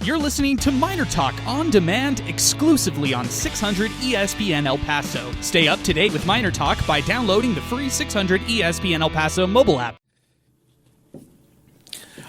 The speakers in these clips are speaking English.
You're listening to MinerTalk on demand exclusively on 600 ESPN El Paso. Stay up to date with MinerTalk by downloading the free 600 ESPN El Paso mobile app.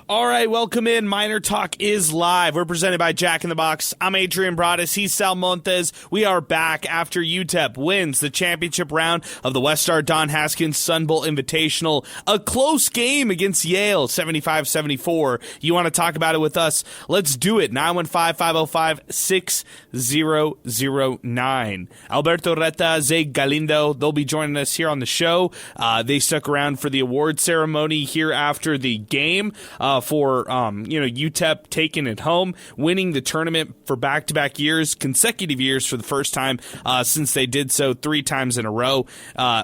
All right, welcome in. MinerTalk is live. We're presented by Jack in the Box. I'm Adrian Broadus. He's Sal Montes. We are back after UTEP wins the championship round of the Westar Don Haskins Sun Bowl Invitational. A close game against Yale, 75-74. You want to talk about it with us? Let's do it. 915-505-6009. Alberto Reta, Zay Galindo, they'll be joining us here on the show. They stuck around for the award ceremony here after the game. For UTEP taking it home, winning the tournament for back-to-back years, consecutive years for the first time since they did so 3 times in a row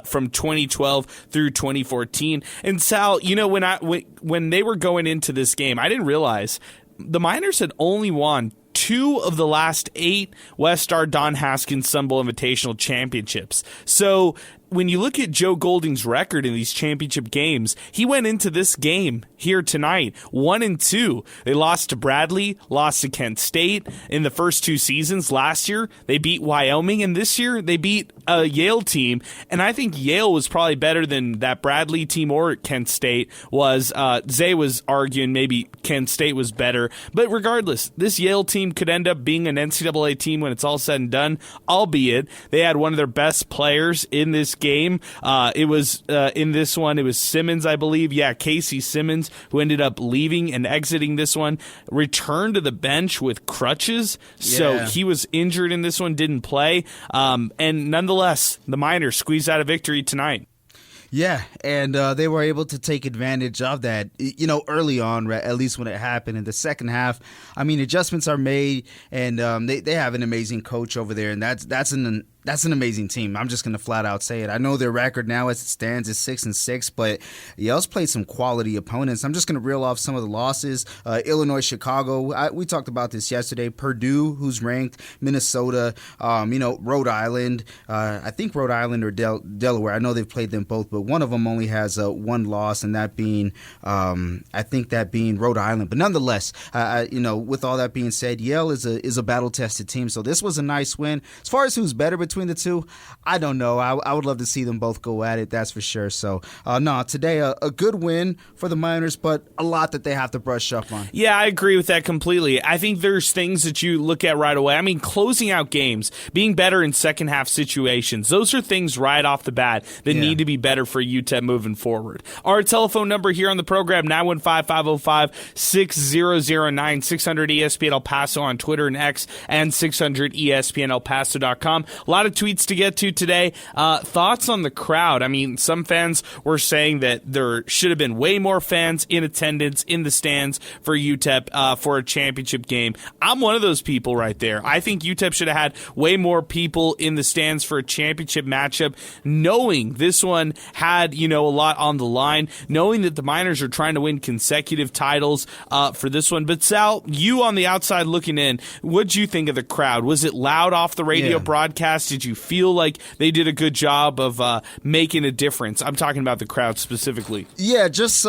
from 2012 through 2014. And Sal, when they were going into this game, I didn't realize the Miners had only won 2 of the last 8 Westar Don Haskins Sun Bowl Invitational championships. So when you look at Joe Golding's record in these championship games, he went into this game here tonight 1-2. They lost to Bradley, lost to Kent State in the first 2 seasons. Last year, they beat Wyoming, and this year they beat a Yale team. And I think Yale was probably better than that Bradley team or Kent State was. Zay was arguing maybe Kent State was better. But regardless, this Yale team could end up being an NCAA team when it's all said and done, albeit they had one of their best players in this game. It was in this one, it was Simmons, I believe. Yeah, Casey Simmons, who ended up leaving and exiting this one, returned to the bench with crutches. So he was injured in this one, didn't play. And nonetheless, the Miners squeezed out a victory tonight. Yeah, and they were able to take advantage of that, early on, at least when it happened. In the second half, adjustments are made, and they have an amazing coach over there, and that's an amazing team. I'm just going to flat out say it. I know their record now as it stands is 6-6, but Yale's played some quality opponents. I'm just going to reel off some of the losses. Illinois, Chicago. We talked about this yesterday. Purdue, who's ranked. Minnesota. Rhode Island. I think Rhode Island or Delaware. I know they've played them both, but one of them only has 1 loss, and that being, I think that being Rhode Island. But nonetheless, with all that being said, Yale is a battle-tested team. So this was a nice win. As far as who's better between the two, I don't know. I would love to see them both go at it, that's for sure. So, today a good win for the Miners, but a lot that they have to brush up on. Yeah, I agree with that completely. I think there's things that you look at right away. Closing out games, being better in second half situations, those are things right off the bat that need to be better for UTEP moving forward. Our telephone number here on the program, 915-505-6009, 600 ESPN El Paso on Twitter and X, and 600ESPNElPaso.com. A lot of tweets to get to today. Thoughts on the crowd? Some fans were saying that there should have been way more fans in attendance in the stands for UTEP for a championship game. I'm one of those people right there. I think UTEP should have had way more people in the stands for a championship matchup, knowing this one had, a lot on the line, knowing that the Miners are trying to win consecutive titles for this one. But Sal, you on the outside looking in, what'd you think of the crowd? Was it loud off the radio broadcast? Did you feel like they did a good job of making a difference? I'm talking about the crowd specifically. Yeah, just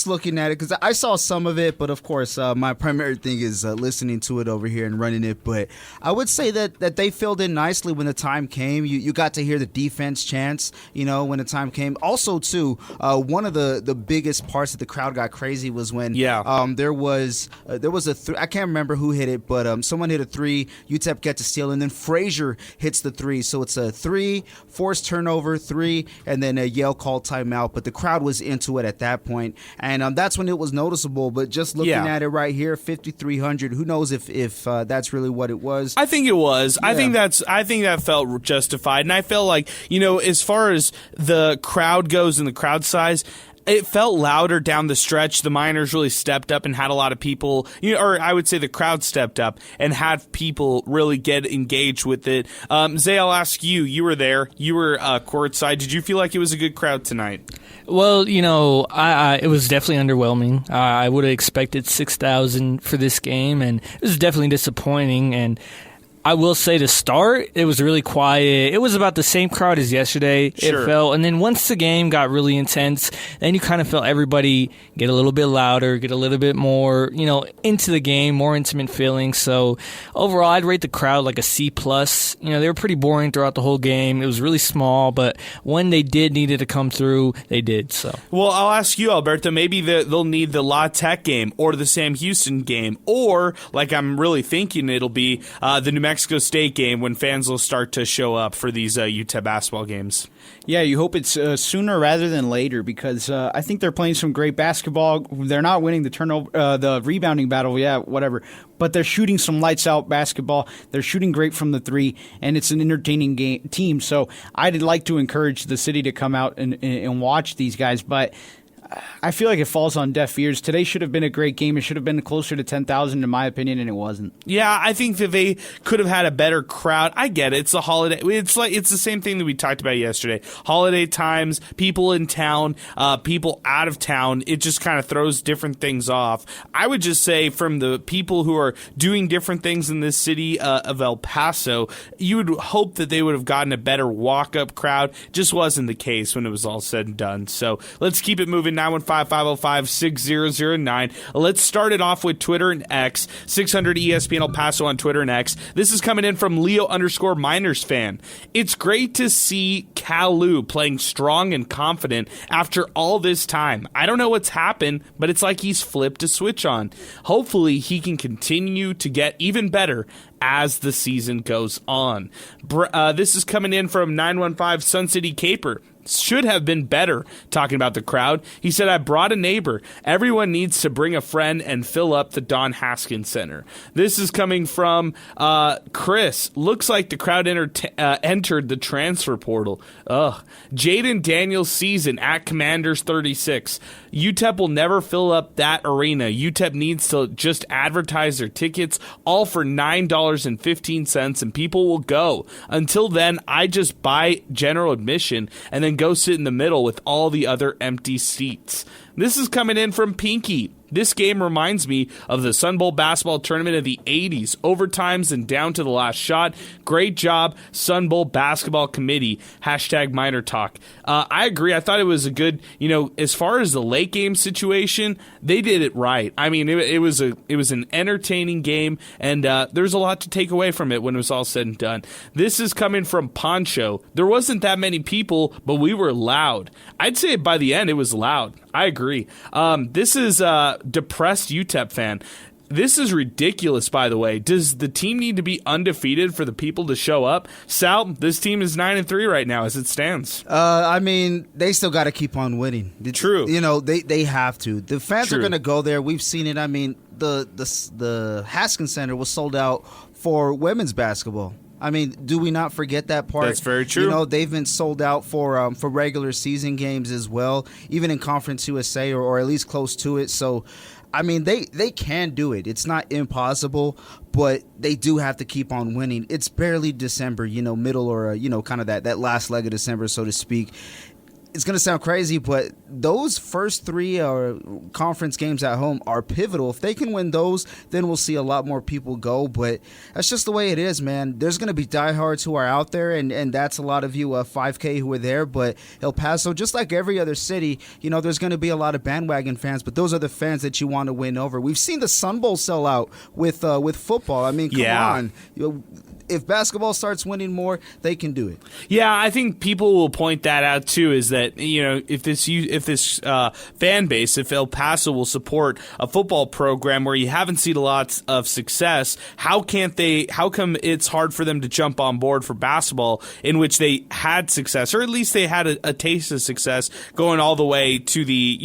looking at it, because I saw some of it, but of course my primary thing is listening to it over here and running it. But I would say that they filled in nicely when the time came. You got to hear the defense chants, when the time came. Also, too, one of the biggest parts that the crowd got crazy was when there was I can't remember who hit it, but someone hit a 3, UTEP get to steal, and then Frazier hits the 3. So it's a 3, forced turnover, 3, and then a Yale called timeout. But the crowd was into it at that point, and that's when it was noticeable. But just looking at it right here, 5,300. Who knows if that's really what it was? I think it was. Yeah. I think that felt justified, and I felt like as far as the crowd goes and the crowd size, it felt louder down the stretch. The Miners really stepped up and had a lot of people, or I would say the crowd stepped up and had people really get engaged with it. Zay, I'll ask you. You were there. You were courtside. Did you feel like it was a good crowd tonight? Well, it was definitely underwhelming. I would have expected 6,000 for this game, and it was definitely disappointing. And I will say to start, it was really quiet. It was about the same crowd as yesterday, Sure. it felt. And then once the game got really intense, then you kind of felt everybody get a little bit louder, get a little bit more, into the game, more intimate feeling. So overall, I'd rate the crowd like a C+. They were pretty boring throughout the whole game. It was really small, but when they needed to come through, they did. So. Well, I'll ask you, Alberto, maybe they'll need the La Tech game or the Sam Houston game, or, like I'm really thinking it'll be the New Mexico State game when fans will start to show up for these UTEP basketball games. Yeah, you hope it's sooner rather than later, because I think they're playing some great basketball. They're not winning the rebounding battle, whatever, but they're shooting some lights-out basketball. They're shooting great from the three, and it's an entertaining team. So I'd like to encourage the city to come out and watch these guys, but I feel like it falls on deaf ears. Today should have been a great game. It should have been closer to 10,000 in my opinion, and it wasn't. Yeah, I think that they could have had a better crowd. I get it. It's a holiday. It's the same thing that we talked about yesterday. Holiday times, people in town, people out of town. It just kind of throws different things off. I would just say from the people who are doing different things in this city of El Paso, you would hope that they would have gotten a better walk-up crowd. Just wasn't the case when it was all said and done. So let's keep it moving. 915-505-6009. Let's start it off with Twitter and X. 600 ESPN El Paso on Twitter and X. This is coming in from Leo_Miners fan. It's great to see Kalu playing strong and confident after all this time. I don't know what's happened, but it's like he's flipped a switch on. Hopefully he can continue to get even better as the season goes on. This is coming in from 915 Sun City Caper. Should have been better talking about the crowd. He said, I brought a neighbor. Everyone needs to bring a friend and fill up the Don Haskins Center. This is coming from Chris. Looks like the crowd entered the transfer portal. Ugh. Jaden Daniels season at Commanders 36. UTEP will never fill up that arena. UTEP needs to just advertise their tickets all for $9.15 and people will go. Until then, I just buy general admission and then go sit in the middle with all the other empty seats. This is coming in from Pinky. This game reminds me of the Sun Bowl basketball tournament of the 80s, overtimes and down to the last shot. Great job, Sun Bowl basketball committee. #MinerTalk. I agree. I thought it was a good, as far as the late game situation, they did it right. I mean, it was an entertaining game, and there's a lot to take away from it when it was all said and done. This is coming from Poncho. There wasn't that many people, but we were loud. I'd say by the end it was loud. I agree. This is depressed UTEP fan. This is ridiculous, by the way. Does the team need to be undefeated for the people to show up? Sal, this team is 9-3 right now as it stands. I mean, they still got to keep on winning. True. They have to. The fans True. are going to go there. We've seen it. I mean, the Haskins Center was sold out for women's basketball. I mean, do we not forget that part? That's very true. They've been sold out for regular season games as well, even in Conference USA or at least close to it. So, I mean, they can do it. It's not impossible, but they do have to keep on winning. It's barely December, middle or, kind of that last leg of December, so to speak. It's going to sound crazy, but those first three conference games at home are pivotal. If they can win those, then we'll see a lot more people go. But that's just the way it is, man. There's going to be diehards who are out there, and that's a lot of you 5K who are there. But El Paso, just like every other city, there's going to be a lot of bandwagon fans, but those are the fans that you want to win over. We've seen the Sun Bowl sell out with football. I mean, come on. If basketball starts winning more, they can do it. Yeah, I think people will point that out too. Is that if this fan base, if El Paso will support a football program where you haven't seen a lot of success, how come it's hard for them to jump on board for basketball, in which they had success, or at least they had a taste of success, going all the way to the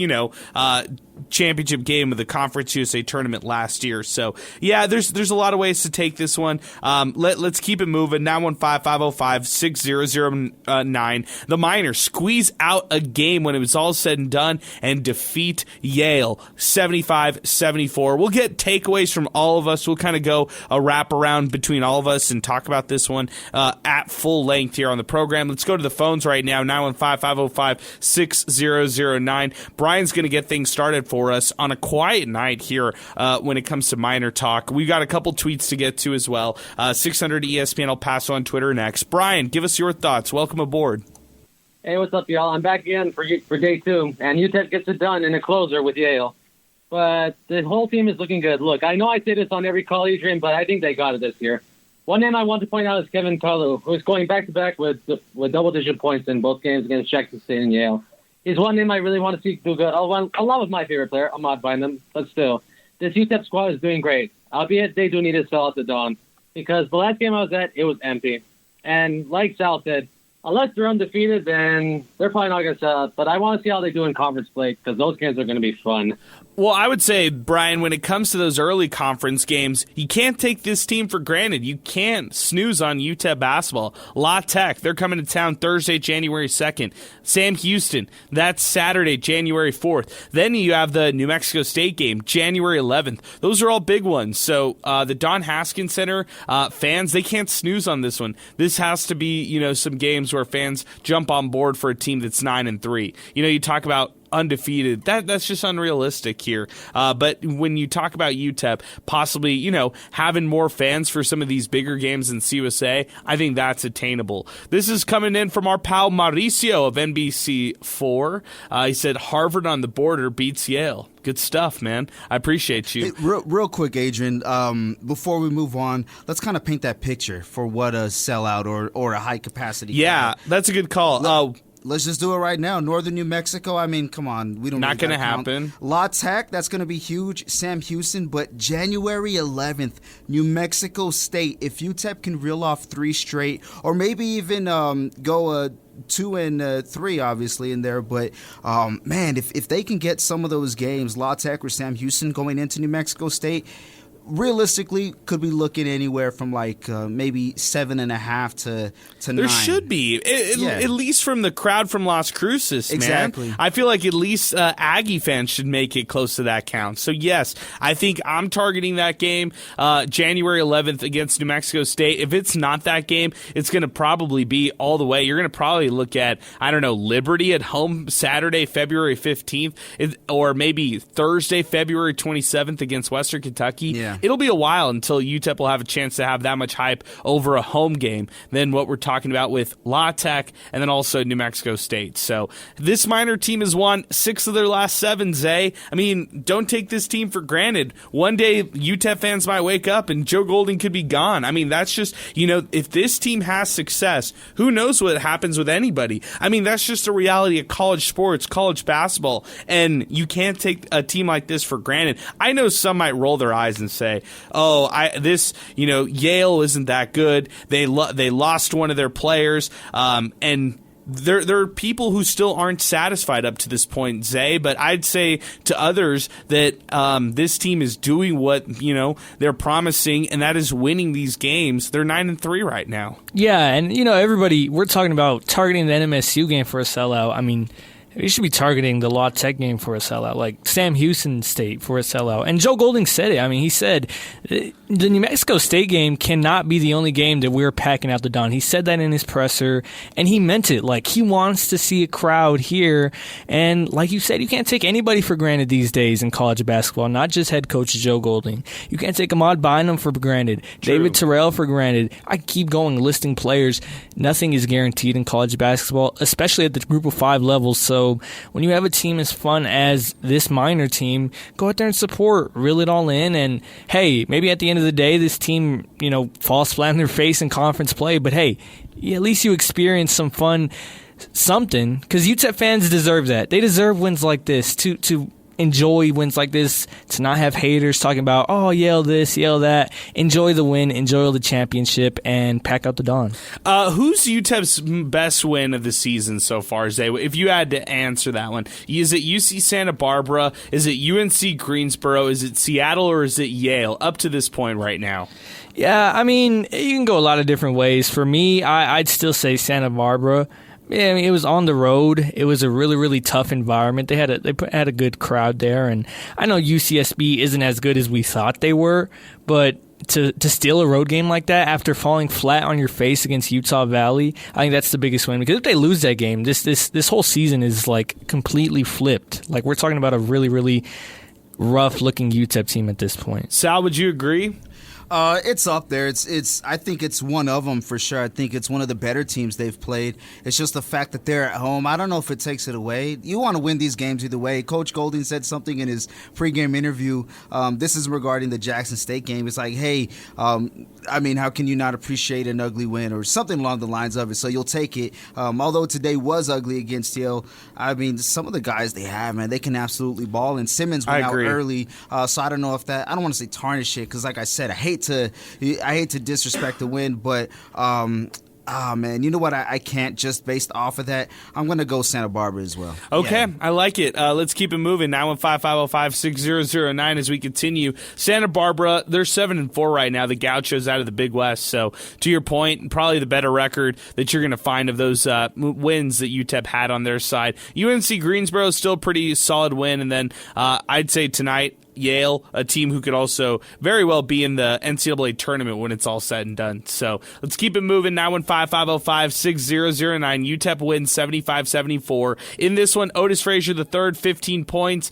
championship game of the Conference USA tournament last year. So yeah, there's a lot of ways to take this one. Let's keep it moving. 915-505-6009. The Miners squeeze out a game when it was all said and done and defeat Yale 75-74. We'll get takeaways from all of us. We'll kind of go a wrap around between all of us and talk about this one at full length here on the program. Let's go to the phones right now. 915-505-6009. Brian's going to get things started for us on a quiet night here when it comes to Miner Talk. We got a couple tweets to get to as well. 600 ESPN El Paso on Twitter next. Brian, give us your thoughts. Welcome aboard. Hey, what's up, y'all? I'm back again for day 2, and UTEP gets it done in a closer with Yale. But the whole team is looking good. Look, I know I say this on every call, Adrian, but I think they got it this year. One name I want to point out is Kevin Kalu, who is going back-to-back with double-digit points in both games against Jackson State and Yale. He's one name I really want to see do good, along with my favorite player, Ahmad Bynum, but still. This UTEP squad is doing great, albeit they do need to sell out the dawn, because the last game I was at, it was empty. And like Sal said, unless they're undefeated, then they're probably not going to sell out. But I want to see how they do in conference play, because those games are going to be fun. Well, I would say, Brian, when it comes to those early conference games, you can't take this team for granted. You can't snooze on UTEP basketball. La Tech, they're coming to town Thursday, January 2nd. Sam Houston, that's Saturday, January 4th. Then you have the New Mexico State game, January 11th. Those are all big ones. So the Don Haskins Center fans, they can't snooze on this one. This has to be, some games where fans jump on board for a team that's 9-3. You talk about undefeated. That's just unrealistic here. But when you talk about UTEP possibly, having more fans for some of these bigger games in CUSA, I think that's attainable. This is coming in from our pal Mauricio of NBC4. He said Harvard on the border beats Yale. Good stuff, man. I appreciate you. Hey, real quick, Adrian, before we move on, let's kind of paint that picture for what a sellout or a high-capacity. Yeah, that's a good call. Let's just do it right now. Northern New Mexico, I mean, come on. We don't. Not going to happen. La Tech, that's going to be huge. Sam Houston, but January 11th, New Mexico State. If UTEP can reel off 3 straight, or maybe even go 2 and 3, obviously, in there. But, man, if they can get some of those games, La Tech or Sam Houston going into New Mexico State, realistically, could be looking anywhere from maybe 7.5 to 9. There should be, at least from the crowd from Las Cruces, man. Exactly. I feel like at least Aggie fans should make it close to that count. So yes, I think I'm targeting that game January 11th against New Mexico State. If it's not that game, it's going to probably be all the way. You're going to probably look at, Liberty at home Saturday, February 15th, or maybe Thursday, February 27th against Western Kentucky. Yeah. It'll be a while until UTEP will have a chance to have that much hype over a home game than what we're talking about with La Tech and then also New Mexico State. So this Miner team has won 6 of their last 7, Zay. I mean, don't take this team for granted. One day, UTEP fans might wake up and Joe Golding could be gone. I mean, that's just, if this team has success, who knows what happens with anybody? I mean, that's just a reality of college sports, college basketball, and you can't take a team like this for granted. I know some might roll their eyes and say, Yale isn't that good. They lost one of their players, and there are people who still aren't satisfied up to this point, Zay. But I'd say to others that this team is doing what they're promising, and that is winning these games. They're 9-3 right now. Yeah, and everybody, we're talking about targeting the NMSU game for a sellout. I mean, you should be targeting the La Tech game for a sellout, like Sam Houston State for a sellout. And Joe Golding said it. I mean, he said the New Mexico State game cannot be the only game that we're packing out the dawn. He said that in his presser, and he meant it. Like, he wants to see a crowd here. And like you said, you can't take anybody for granted these days in college basketball, not just head coach Joe Golding. You can't take Ahmad Bynum for granted, True. David Terrell for granted. I keep going listing players. Nothing is guaranteed in college basketball, especially at the group of 5 levels. So when you have a team as fun as this Miner team, go out there and support, reel it all in, and hey, maybe at the end of the day, this team, falls flat on their face in conference play, but hey, at least you experience some fun, something, because UTEP fans deserve that. They deserve wins like this to enjoy wins like this, to not have haters talking about, oh, Yale this, Yale that. Enjoy the win, enjoy the championship, and pack out the dawn. Who's UTEP's best win of the season so far, Zay? If you had to answer that one, is it UC Santa Barbara? Is it UNC Greensboro? Is it Seattle, or is it Yale up to this point right now? Yeah, I mean, you can go a lot of different ways. For me, I'd still say Santa Barbara. Yeah, I mean, it was on the road. It was a really, really tough environment. They had a good crowd there, and I know UCSB isn't as good as we thought they were, but to steal a road game like that after falling flat on your face against Utah Valley, I think that's the biggest win. Because if they lose that game, this whole season is like completely flipped. Like we're talking about a really, really rough-looking UTEP team at this point. Sal, would you agree? It's up there. I think it's one of them for sure. I think it's one of the better teams they've played. It's just the fact that they're at home. I don't know if it takes it away. You want to win these games either way. Coach Golding said something in his pregame interview. This is regarding the Jackson State game. It's like, hey, how can you not appreciate an ugly win or something along the lines of it? So you'll take it. Although today was ugly against Yale, some of the guys they have, man, they can absolutely ball. And Simmons went out early. So I don't know if that. I don't want to say tarnish it because, like I said, I hate to disrespect the win, but man, you know what? I can't just based off of that. I'm going to go Santa Barbara as well. Okay, yeah. I like it. Let's keep it moving. 915-505-6009 as we continue. Santa Barbara, they're 7-4 right now. The Gauchos out of the Big West. So to your point, probably the better record that you're going to find of those wins that UTEP had on their side. UNC Greensboro is still a pretty solid win, and then I'd say tonight, Yale, a team who could also very well be in the NCAA tournament when it's all said and done. So let's keep it moving. 915-505-6009. UTEP wins 75-74. In this one, Otis Frazier III, 15 points.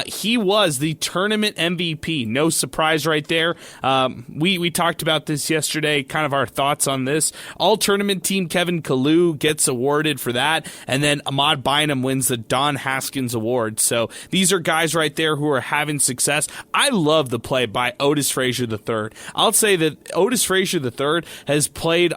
He was the tournament MVP. No surprise right there. We talked about this yesterday, kind of our thoughts on this. All-tournament team Kevin Kalu gets awarded for that, and then Ahmad Bynum wins the Don Haskins Award. So these are guys right there who are having success. I love the play by Otis Frazier III. I'll say that Otis Frazier III has played,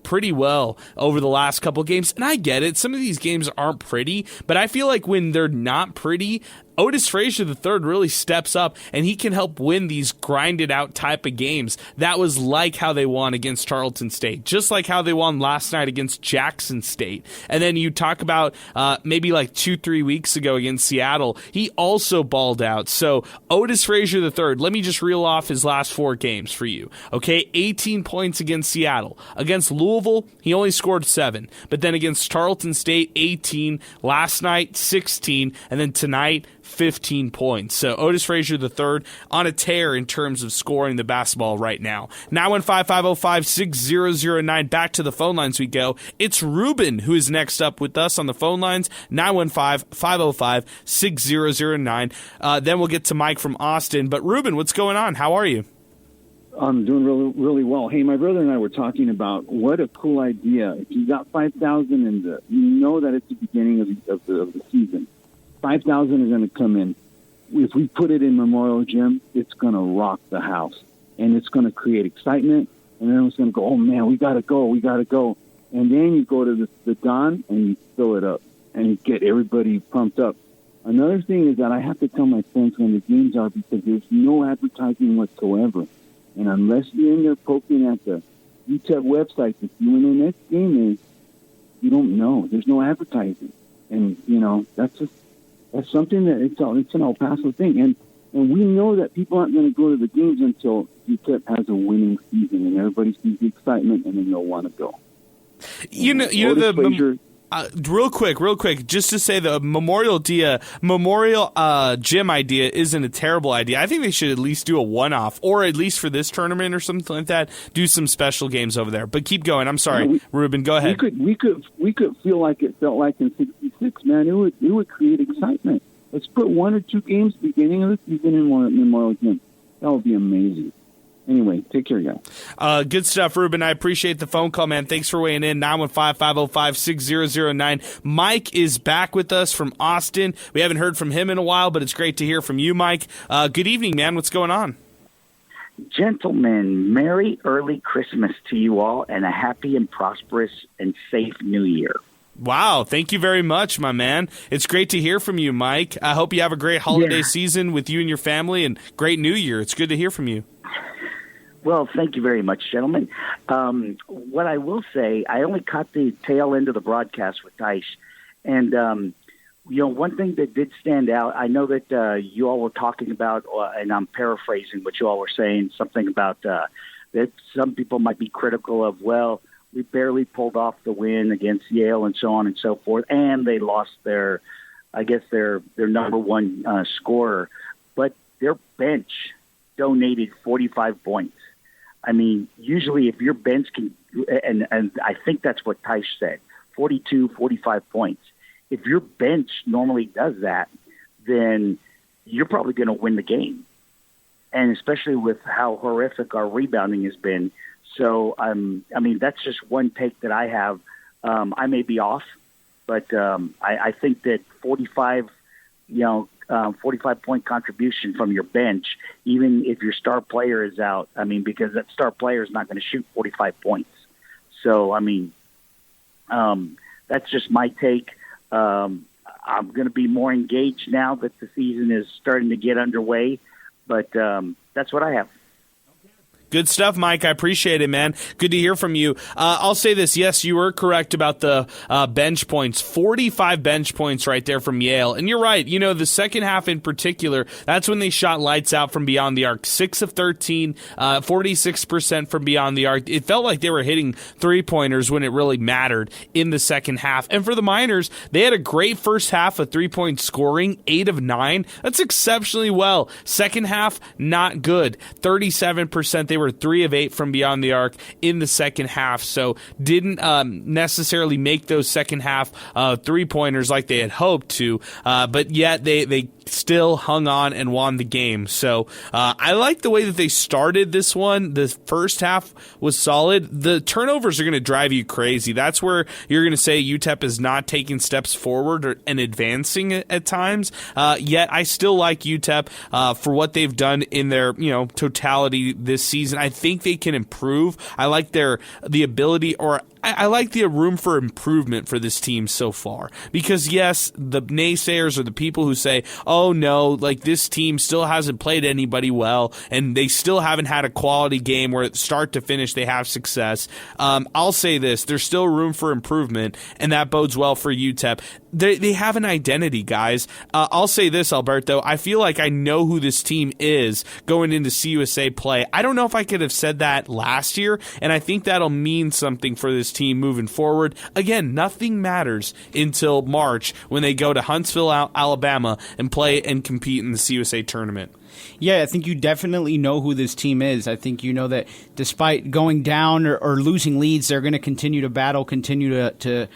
pretty well over the last couple of games, and I get it. Some of these games aren't pretty, but I feel like when they're not pretty, Otis Frazier III really steps up, and he can help win these grinded-out type of games. That was like how they won against Tarleton State, just like how they won last night against Jackson State. And then you talk about maybe like 2-3 weeks ago against Seattle, he also balled out. So Otis Frazier III, let me just reel off his last 4 games for you. Okay, 18 points against Seattle. Against Louisville, he only scored 7. But then against Tarleton State, 18. Last night, 16. And then tonight, 15 points. So Otis Frazier III on a tear in terms of scoring the basketball right now. 915-505-6009. Back to the phone lines we go. It's Ruben who is next up with us on the phone lines. 915-505-6009. Then we'll get to Mike from Austin. But Ruben, what's going on? How are you? I'm doing really, really well. Hey, my brother and I were talking about what a cool idea. If you got 5,000 and you know that it's the beginning of the season, 5,000 is going to come in. If we put it in Memorial Gym, it's going to rock the house, and it's going to create excitement. And then it's going to go, oh man, we got to go. And then you go to the Don and you fill it up, and you get everybody pumped up. Another thing is that I have to tell my friends when the games are, because there's no advertising whatsoever. And unless you're in there poking at the UTEP website to see when the next game is, you don't know. There's no advertising. And, that's something that it's an El Paso thing. And we know that people aren't going to go to the games until UTEP has a winning season and everybody sees the excitement, and then they'll want to go. Real quick, just to say the Memorial Gym idea isn't a terrible idea. I think they should at least do a one-off, or at least for this tournament or something like that, do some special games over there. But keep going. I'm sorry, Ruben. Go ahead. We could feel like it felt like in '66, man. It would create excitement. Let's put 1 or 2 games beginning of the season in Memorial Gym. That would be amazing. Anyway, take care, guys. Good stuff, Ruben. I appreciate the phone call, man. Thanks for weighing in. 915-505-6009. Mike is back with us from Austin. We haven't heard from him in a while, but it's great to hear from you, Mike. Good evening, man. What's going on? Gentlemen, Merry early Christmas to you all, and a happy and prosperous and safe New Year. Wow, thank you very much, my man. It's great to hear from you, Mike. I hope you have a great holiday season with you and your family, and great New Year. It's good to hear from you. Well, thank you very much, gentlemen. What I will say, I only caught the tail end of the broadcast with Dice. And, one thing that did stand out, I know that you all were talking about, and I'm paraphrasing what you all were saying, something about that some people might be critical of, well, we barely pulled off the win against Yale and so on and so forth, and they lost their number one scorer. But their bench donated 45 points. I mean, usually if your bench can, and I think that's what Tice said, 42, 45 points. If your bench normally does that, then you're probably going to win the game. And especially with how horrific our rebounding has been. So, I mean, that's just one take that I have. I may be off, but I think that 45, 45-point contribution from your bench, even if your star player is out, I mean, because that star player is not going to shoot 45 points. So, I mean, that's just my take. I'm going to be more engaged now that the season is starting to get underway, but that's what I have. Good stuff, Mike. I appreciate it, man. Good to hear from you. I'll say this. Yes, you were correct about the bench points. 45 bench points right there from Yale. And you're right. You know, the second half in particular, that's when they shot lights out from beyond the arc. 6 of 13, 46% from beyond the arc. It felt like they were hitting three-pointers when it really mattered in the second half. And for the Miners, they had a great first half of three-point scoring, 8 of 9. That's exceptionally well. Second half, not good. 37%. They were 3 of 8 from beyond the arc in the second half, so didn't necessarily make those second half three-pointers like they had hoped to, but yet they still hung on and won the game. So I like the way that they started this one. The first half was solid. The turnovers are going to drive you crazy. That's where you're going to say UTEP is not taking steps forward and advancing at times. Yet I still like UTEP for what they've done in their totality this season. I think they can improve. I like the ability, or I like the room for improvement for this team so far. Because yes, the naysayers or the people who say, oh no, like this team still hasn't played anybody well, and they still haven't had a quality game where start to finish they have success. I'll say this, there's still room for improvement, and that bodes well for UTEP. They have an identity, guys. I'll say this, Alberto, I feel like I know who this team is going into CUSA play. I don't know if I could have said that last year, and I think that'll mean something for this team moving forward. Again, nothing matters until March when they go to Huntsville, Alabama, and play and compete in the CUSA tournament. Yeah, I think you definitely know who this team is. I think you know that despite going down or losing leads, they're going to continue to battle, continue to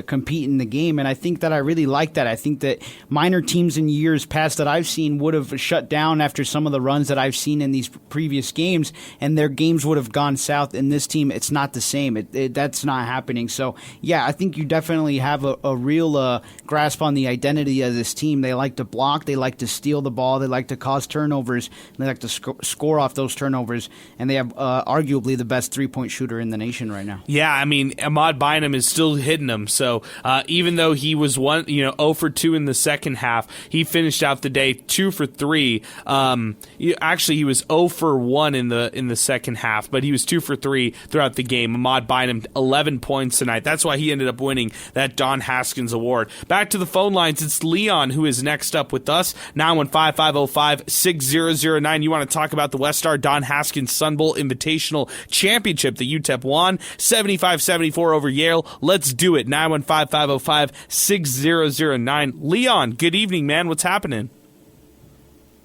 compete in the game. And I think that I really like that. I think that Miner teams in years past that I've seen would have shut down after some of the runs that I've seen in these previous games, and their games would have gone south. In this team, it's not the same. That's not happening. So, yeah, I think you definitely have a real grasp on the identity of this team. They like to block. They like to steal the ball. They like to cause turnovers. They like to score off those turnovers. And they have arguably the best three-point shooter in the nation right now. Yeah, I mean, Ahmad Bynum is still hitting them. So even though he was 0 for 2 in the second half, he finished out the day 2 for 3. Actually, he was 0 for 1 in the second half, but he was 2 for 3 throughout the game. Ahmad Bynum, 11 points tonight. That's why he ended up winning that Don Haskins Award. Back to the phone lines. It's Leon who is next up with us. 915-505-6009. You want to talk about the West Star Don Haskins Sun Bowl Invitational Championship that UTEP won 75-74 over Yale. Let's do it. 915-505-6009. Leon, good evening, man. What's happening?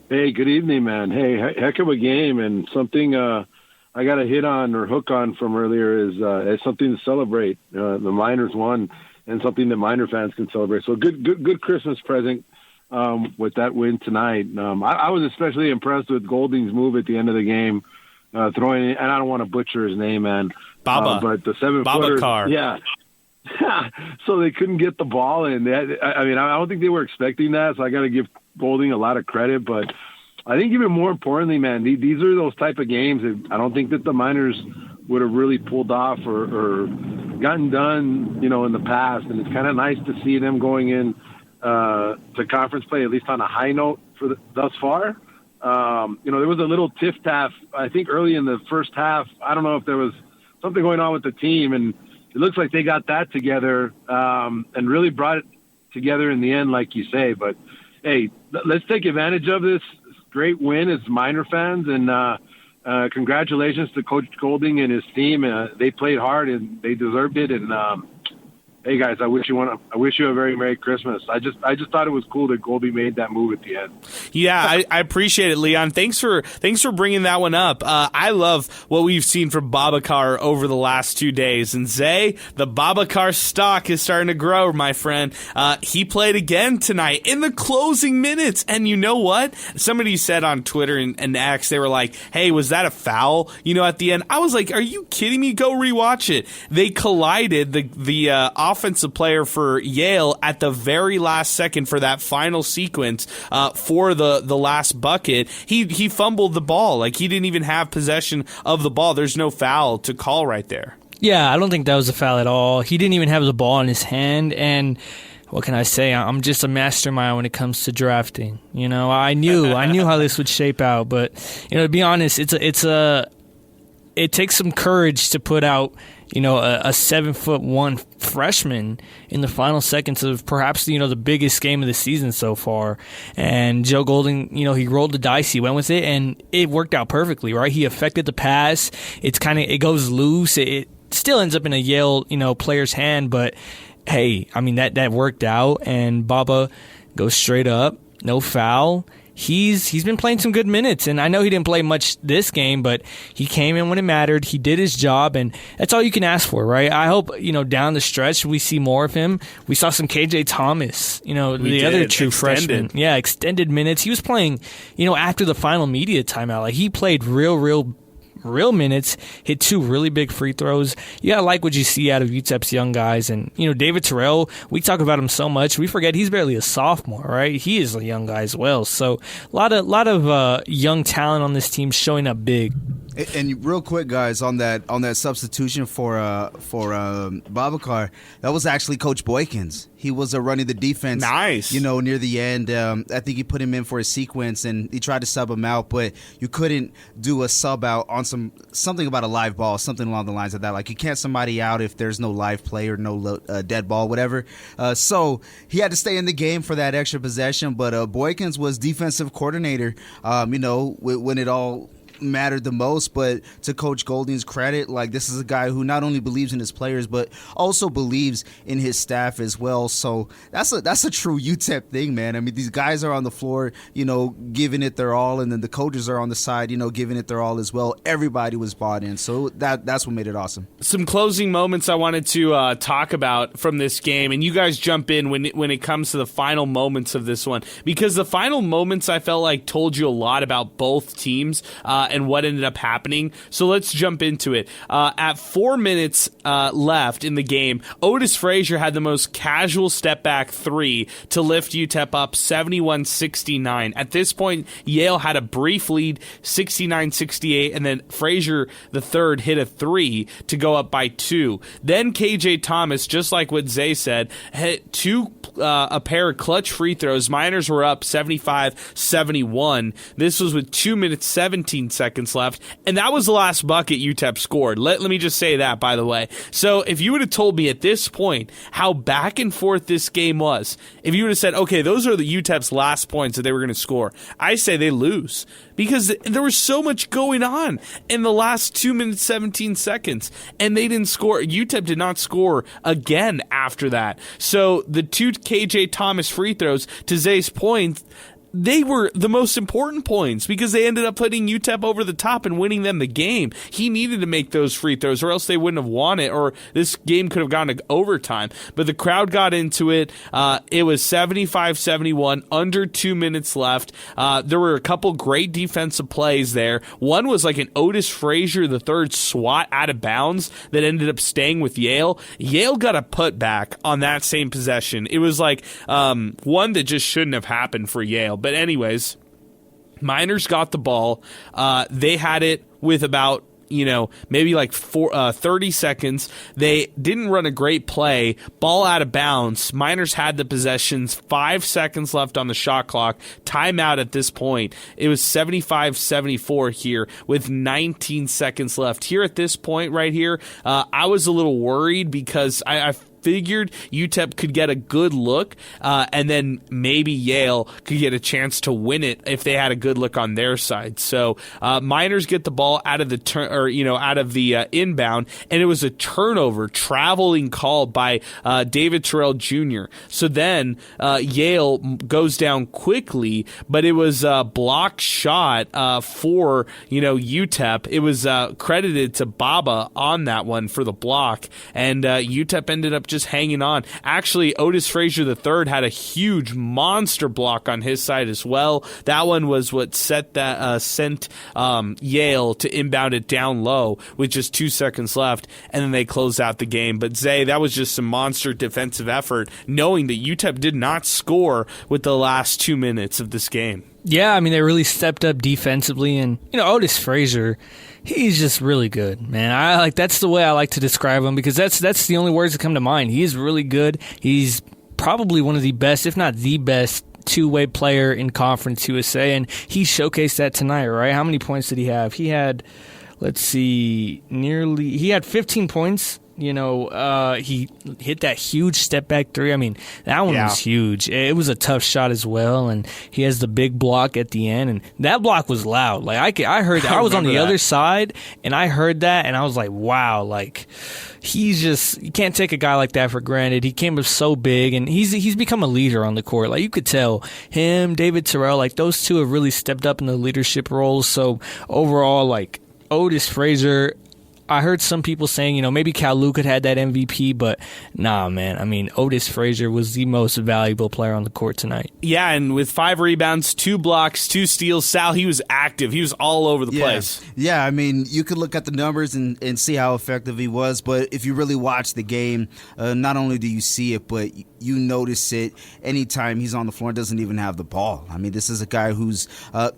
Hey, good evening, man. Hey, heck of a game, and something I got a hit on or hook on from earlier is something to celebrate. The Miners won, and something that Miner fans can celebrate. So good Christmas present with that win tonight. I was especially impressed with Golding's move at the end of the game, throwing, and I don't want to butcher his name, man. Baba. But the 7-footer. Babacar. Yeah. So they couldn't get the ball in. I don't think they were expecting that, so I got to give Golding a lot of credit. But I think even more importantly, man, these are those type of games that I don't think that the Miners would have really pulled off or gotten done, in the past. And it's kind of nice to see them going in to conference play, at least on a high note thus far. There was a little tiff-taff, I think, early in the first half. I don't know if there was something going on with the team, and it looks like they got that together and really brought it together in the end, like you say. But, hey, let's take advantage of this great win as Miner fans, and congratulations to Coach Golding and his team. They played hard, and they deserved it. And, hey guys, I wish you a very Merry Christmas. I just thought it was cool that Goldie made that move at the end. Yeah, I appreciate it, Leon. Thanks for bringing that one up. I love what we've seen from Babacar over the last 2 days. And Zay, the Babacar stock is starting to grow, my friend. He played again tonight in the closing minutes. And you know what? Somebody said on Twitter and X, they were like, hey, was that a foul? At the end. I was like, are you kidding me? Go rewatch it. They collided, the offensive player for Yale at the very last second for that final sequence for the last bucket. He fumbled the ball. Like, he didn't even have possession of the ball. There's no foul to call right there. Yeah, I don't think that was a foul at all. He didn't even have the ball in his hand, and what can I say? I'm just a mastermind when it comes to drafting. I knew how this would shape out, but to be honest, it takes some courage to put out a 7'1" freshman in the final seconds of perhaps the biggest game of the season so far. And Joe Golding, he rolled the dice, he went with it, and it worked out perfectly, right? He affected the pass. It goes loose. It still ends up in a Yale player's hand, but hey, I mean that worked out, and Baba goes straight up, no foul. He's been playing some good minutes, and I know he didn't play much this game, but he came in when it mattered. He did his job, and that's all you can ask for, right? I hope, down the stretch we see more of him. We saw some KJ Thomas, the other true freshman. Yeah, extended minutes. He was playing, after the final media timeout. Like, he played real minutes, hit 2 really big free throws. You gotta like what you see out of UTEP's young guys. And David Terrell, we talk about him so much, we forget he's barely a sophomore, right? He is a young guy as well. So a lot of young talent on this team showing up big. And real quick, guys, on that substitution for Babacar, that was actually Coach Boykins. He was running the defense. Nice. Near the end. I think he put him in for a sequence, and he tried to sub him out, but you couldn't do a sub out on something about a live ball, something along the lines of that. Like, you can't somebody out if there's no live play or no dead ball, whatever. So he had to stay in the game for that extra possession, but Boykins was defensive coordinator, when it all mattered the most. But to Coach Golding's credit, like, this is a guy who not only believes in his players but also believes in his staff as well. So that's a true UTEP thing, man. I mean, these guys are on the floor, giving it their all, and then the coaches are on the side, giving it their all as well. Everybody was bought in, so that's what made it awesome. Some closing moments I wanted to talk about from this game, and you guys jump in when it comes to the final moments of this one, because the final moments, I felt like, told you a lot about both teams and what ended up happening. So let's jump into it. At 4 minutes left in the game, Otis Frazier had the most casual step back 3 to lift UTEP up 71-69. At this point, Yale had a brief lead, 69-68, and then Frazier the third hit a 3 to go up by 2. Then KJ Thomas, just like what Zay said, hit a pair of clutch free throws. Miners were up 75-71. This was with 2 minutes 17 seconds left, and that was the last bucket UTEP scored. Let me just say that, by the way. So if you would have told me at this point how back and forth this game was, if you would have said, okay, those are the UTEP's last points that they were going to score, I say they lose, because there was so much going on in the last 2 minutes 17 seconds, and they didn't score. UTEP did not score again after that. So the 2 KJ Thomas free throws, to Zay's point, they were the most important points because they ended up putting UTEP over the top and winning them the game. He needed to make those free throws or else they wouldn't have won it, or this game could have gone to overtime. But the crowd got into it. It was 75-71, under 2 minutes left. There were a couple great defensive plays there. One was like an Otis Frazier, the third swat out of bounds that ended up staying with Yale. Yale got a putback on that same possession. It was like one that just shouldn't have happened for Yale. But anyways, Miners got the ball. They had it with about, maybe like 30 seconds. They didn't run a great play. Ball out of bounds. Miners had the possessions. 5 seconds left on the shot clock. Timeout at this point. It was 75-74 here with 19 seconds left. Here at this point right here, I was a little worried because I figured UTEP could get a good look, and then maybe Yale could get a chance to win it if they had a good look on their side. So Miners get the ball out of the inbound, and it was a turnover, traveling call by David Terrell Jr. So then Yale goes down quickly, but it was a blocked shot for UTEP. It was credited to Baba on that one for the block, and UTEP ended up just hanging on. Actually, Otis Frazier III had a huge monster block on his side as well. That one was what sent Yale to inbound it down low with just 2 seconds left, and then they closed out the game. But Zay, that was just some monster defensive effort, knowing that UTEP did not score with the last 2 minutes of this game. Yeah, I mean, they really stepped up defensively, and Otis Frazier, he's just really good, man. That's the way I like to describe him, because that's the only words that come to mind. He is really good. He's probably one of the best, if not the best, two-way player in Conference USA, and he showcased that tonight, right? How many points did he have? He had, he had 15 points. He hit that huge step-back three. I mean, that one was huge. It was a tough shot as well, and he has the big block at the end, and that block was loud. Like, I heard that. I was on the other side, and I heard that, and I was like, wow, like, you can't take a guy like that for granted. He came up so big, and he's become a leader on the court. Like, you could tell him, David Terrell, like, those two have really stepped up in the leadership roles. So, overall, like, Otis Frazier, I heard some people saying, maybe Cal Luke had that MVP, but nah, man. I mean, Otis Frazier was the most valuable player on the court tonight. Yeah, and with 5 rebounds, 2 blocks, 2 steals, Sal, he was active. He was all over the place. Yeah, I mean, you could look at the numbers and see how effective he was, but if you really watch the game, not only do you see it, but you notice it anytime he's on the floor and doesn't even have the ball. I mean, this is a guy who's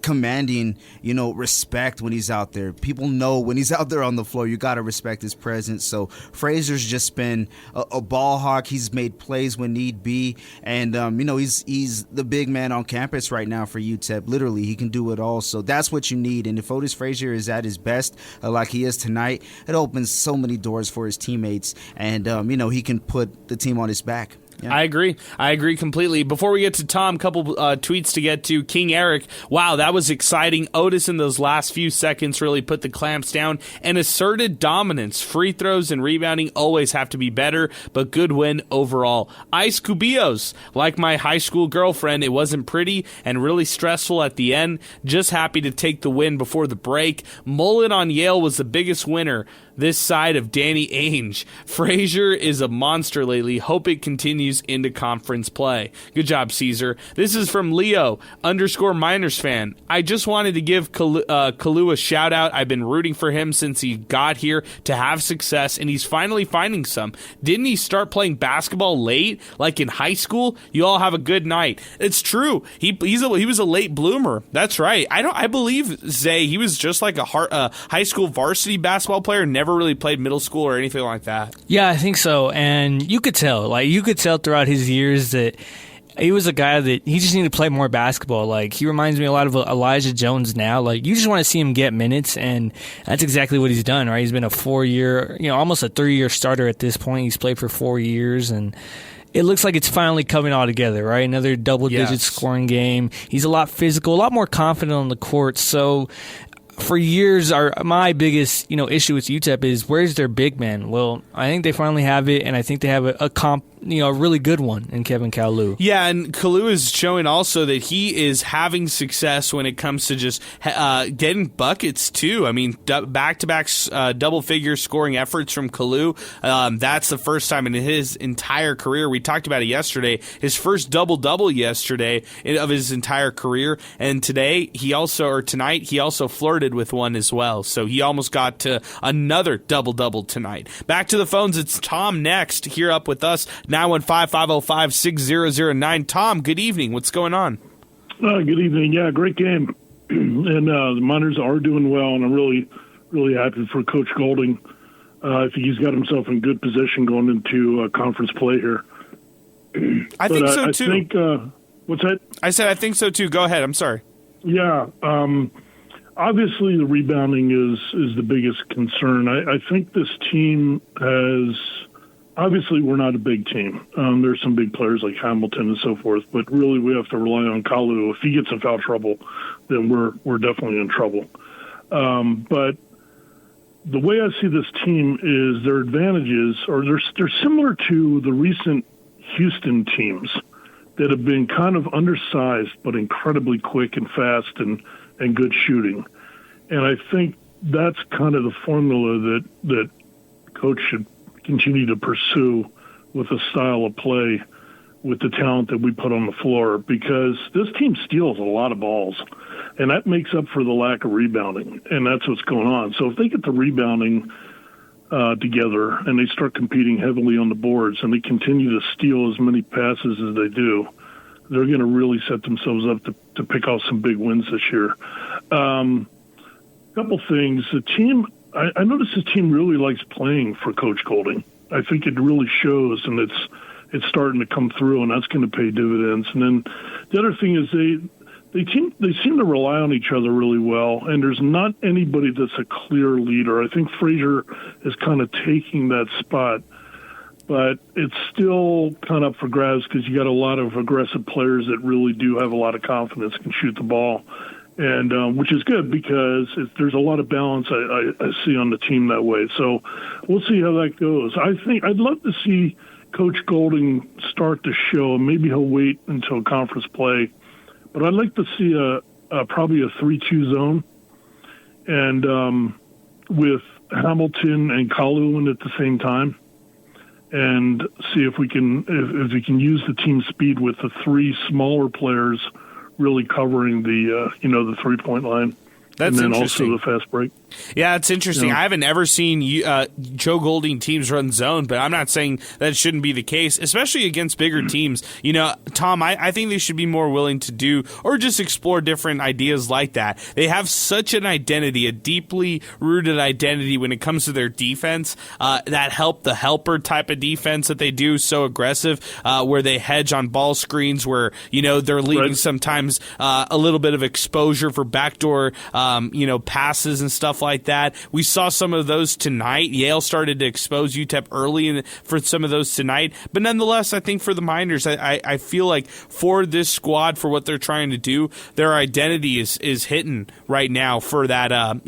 commanding, respect when he's out there. People know when he's out there on the floor, you got to respect his presence. So Frazier's just been a ball hawk. He's made plays when need be, and he's the big man on campus right now for UTEP. Literally, he can do it all. So that's what you need. And if Otis Frazier is at his best, like he is tonight, it opens so many doors for his teammates, and he can put the team on his back. Yeah. I agree completely. Before we get to Tom, a couple tweets to get to. King Eric, wow, that was exciting. Otis in those last few seconds really put the clamps down and asserted dominance. Free throws and rebounding always have to be better, but good win overall. Ice Cubillos, like my high school girlfriend, it wasn't pretty and really stressful at the end. Just happy to take the win before the break. Mullet on Yale was the biggest winner this side of Danny Ainge. Frazier is a monster lately. Hope it continues into conference play. Good job, Caesar. This is from Leo _Miners fan. I just wanted to give Kalu a shout out. I've been rooting for him since he got here to have success, and he's finally finding some. Didn't he start playing basketball late, like in high school? You all have a good night. It's true. He was a late bloomer. That's right. I believe Zay, he was just like a high school varsity basketball player, never really played middle school or anything like that. Yeah, I think so. And you could tell throughout his years that he was a guy that he just needed to play more basketball. Like, he reminds me a lot of Elijah Jones now. Like, you just want to see him get minutes, and that's exactly what he's done, right? He's been a 4-year, almost a 3-year starter at this point. He's played for 4 years, and it looks like it's finally coming all together, right? Another double-digit scoring game. He's a lot physical, a lot more confident on the court. So for years, my biggest issue with UTEP is, where's their big man? Well, I think they finally have it, and I think they have a really good one in Kevin Kalu. Yeah, and Kalu is showing also that he is having success when it comes to just getting buckets too. I mean, back-to-back double-figure scoring efforts from Kalu. That's the first time in his entire career. We talked about it yesterday. His first double-double yesterday of his entire career, and tonight he also flirted with one as well. So he almost got to another double-double tonight. Back to the phones. It's Tom next here up with us. 915-505-6009. Tom, good evening. What's going on? Good evening. Yeah, great game. And the Miners are doing well, and I'm really, really happy for Coach Golding. I think he's got himself in good position going into conference play here. I think so, too. What's that? I said I think so, too. Go ahead. I'm sorry. Yeah. Obviously, the rebounding is the biggest concern. I think this team has obviously we're not a big team. There's some big players like Hamilton and so forth, but really we have to rely on Kalu. If he gets in foul trouble, then we're definitely in trouble. But the way I see this team is their advantages, or they're similar to the recent Houston teams that have been kind of undersized but incredibly quick and fast and good shooting. And I think that's kind of the formula that coach should continue to pursue with the style of play, with the talent that we put on the floor, because this team steals a lot of balls, and that makes up for the lack of rebounding, and that's what's going on. So if they get the rebounding together and they start competing heavily on the boards and they continue to steal as many passes as they do, they're going to really set themselves up to pick off some big wins this year. Couple things. The team, I noticed the team really likes playing for Coach Golding. I think it really shows, and it's starting to come through, and that's going to pay dividends. And then the other thing is they seem to rely on each other really well, and there's not anybody that's a clear leader. I think Frazier is kind of taking that spot, but it's still kind of up for grabs because you got a lot of aggressive players that really do have a lot of confidence, can shoot the ball, and which is good because there's a lot of balance I see on the team that way. So we'll see how that goes. I think I'd love to see Coach Golding start to show, and maybe he'll wait until conference play, but I'd like to see probably a 3-2 zone, and with Hamilton and Kalu at the same time, and see if we can use the team speed with the three smaller players really covering the 3-point line. That's and then interesting. Also the fast break. Yeah, it's interesting. Yeah. I haven't ever seen Joe Golding teams run zone, but I'm not saying that shouldn't be the case, especially against bigger teams. You know, Tom, I think they should be more willing to do or just explore different ideas like that. They have such an identity, a deeply rooted identity when it comes to their defense, that the helper type of defense that they do, so aggressive, where they hedge on ball screens, where, they're leaving sometimes a little bit of exposure for backdoor passes and stuff like that. We saw some of those tonight. Yale started to expose UTEP early for some of those tonight. But nonetheless, I think for the Miners, I feel like for this squad, for what they're trying to do, their identity is hitting right now for that,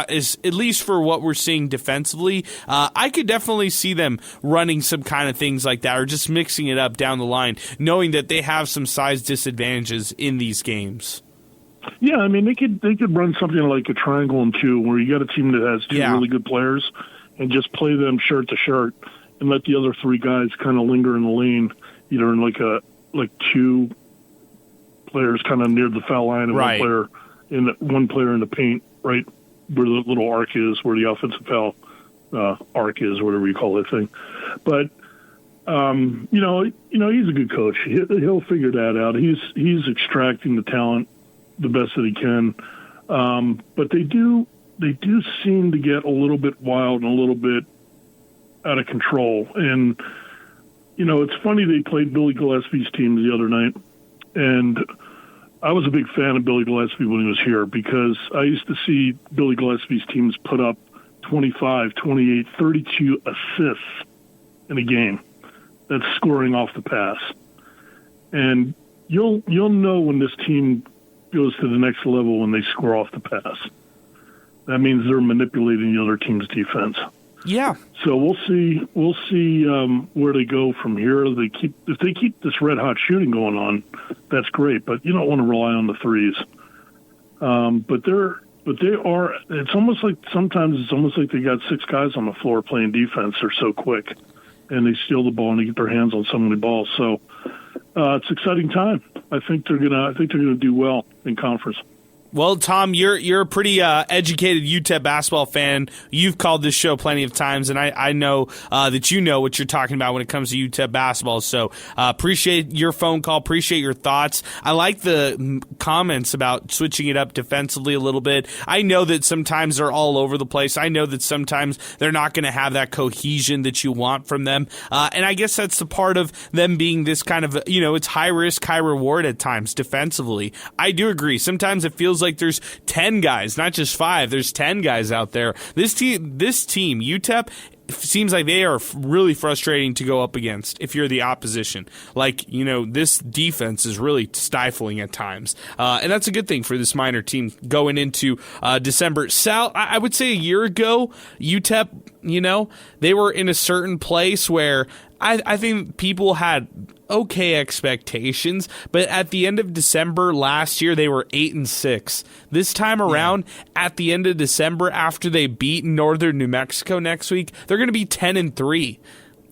is at least for what we're seeing defensively. I could definitely see them running some kind of things like that or just mixing it up down the line, knowing that they have some size disadvantages in these games. Yeah, I mean, they could run something like a triangle and two, where you got a team that has two really good players, and just play them shirt to shirt, and let the other three guys kind of linger in the lane, either in like two players kind of near the foul line, and one player in the paint, right where the little arc is, where the offensive foul arc is, whatever you call that thing. But he's a good coach. He'll figure that out. He's extracting the talent the best that he can, but they do seem to get a little bit wild and a little bit out of control. And it's funny, they played Billy Gillespie's team the other night, and I was a big fan of Billy Gillespie when he was here, because I used to see Billy Gillespie's teams put up 25, 28, 32 assists in a game. That's scoring off the pass, and you'll know when this team goes to the next level when they score off the pass. That means they're manipulating the other team's defense. Yeah. So we'll see where they go from here. If they keep this red hot shooting going on, that's great. But you don't want to rely on the threes. But they are. It's almost like they got six guys on the floor playing defense. They're so quick, and they steal the ball and they get their hands on so many balls. So it's an exciting time. I think they're gonna do well in conference. Well, Tom, you're a pretty educated UTEP basketball fan. You've called this show plenty of times, and I know that you know what you're talking about when it comes to UTEP basketball. So appreciate your phone call, appreciate your thoughts. I like the comments about switching it up defensively a little bit. I know that sometimes they're all over the place. I know that sometimes they're not going to have that cohesion that you want from them. And I guess that's the part of them being this kind of, it's high risk, high reward at times defensively. I do agree. Sometimes it feels like there's 10 guys, not just 5. There's 10 guys out there. This team, UTEP, seems like they are really frustrating to go up against if you're the opposition. Like, this defense is really stifling at times. And that's a good thing for this Miner team going into December. Sal, I would say a year ago, UTEP, they were in a certain place where I think people had okay expectations, but at the end of December last year, they were 8-6. This time around, at the end of December, after they beat Northern New Mexico next week, they're going to be 10-3.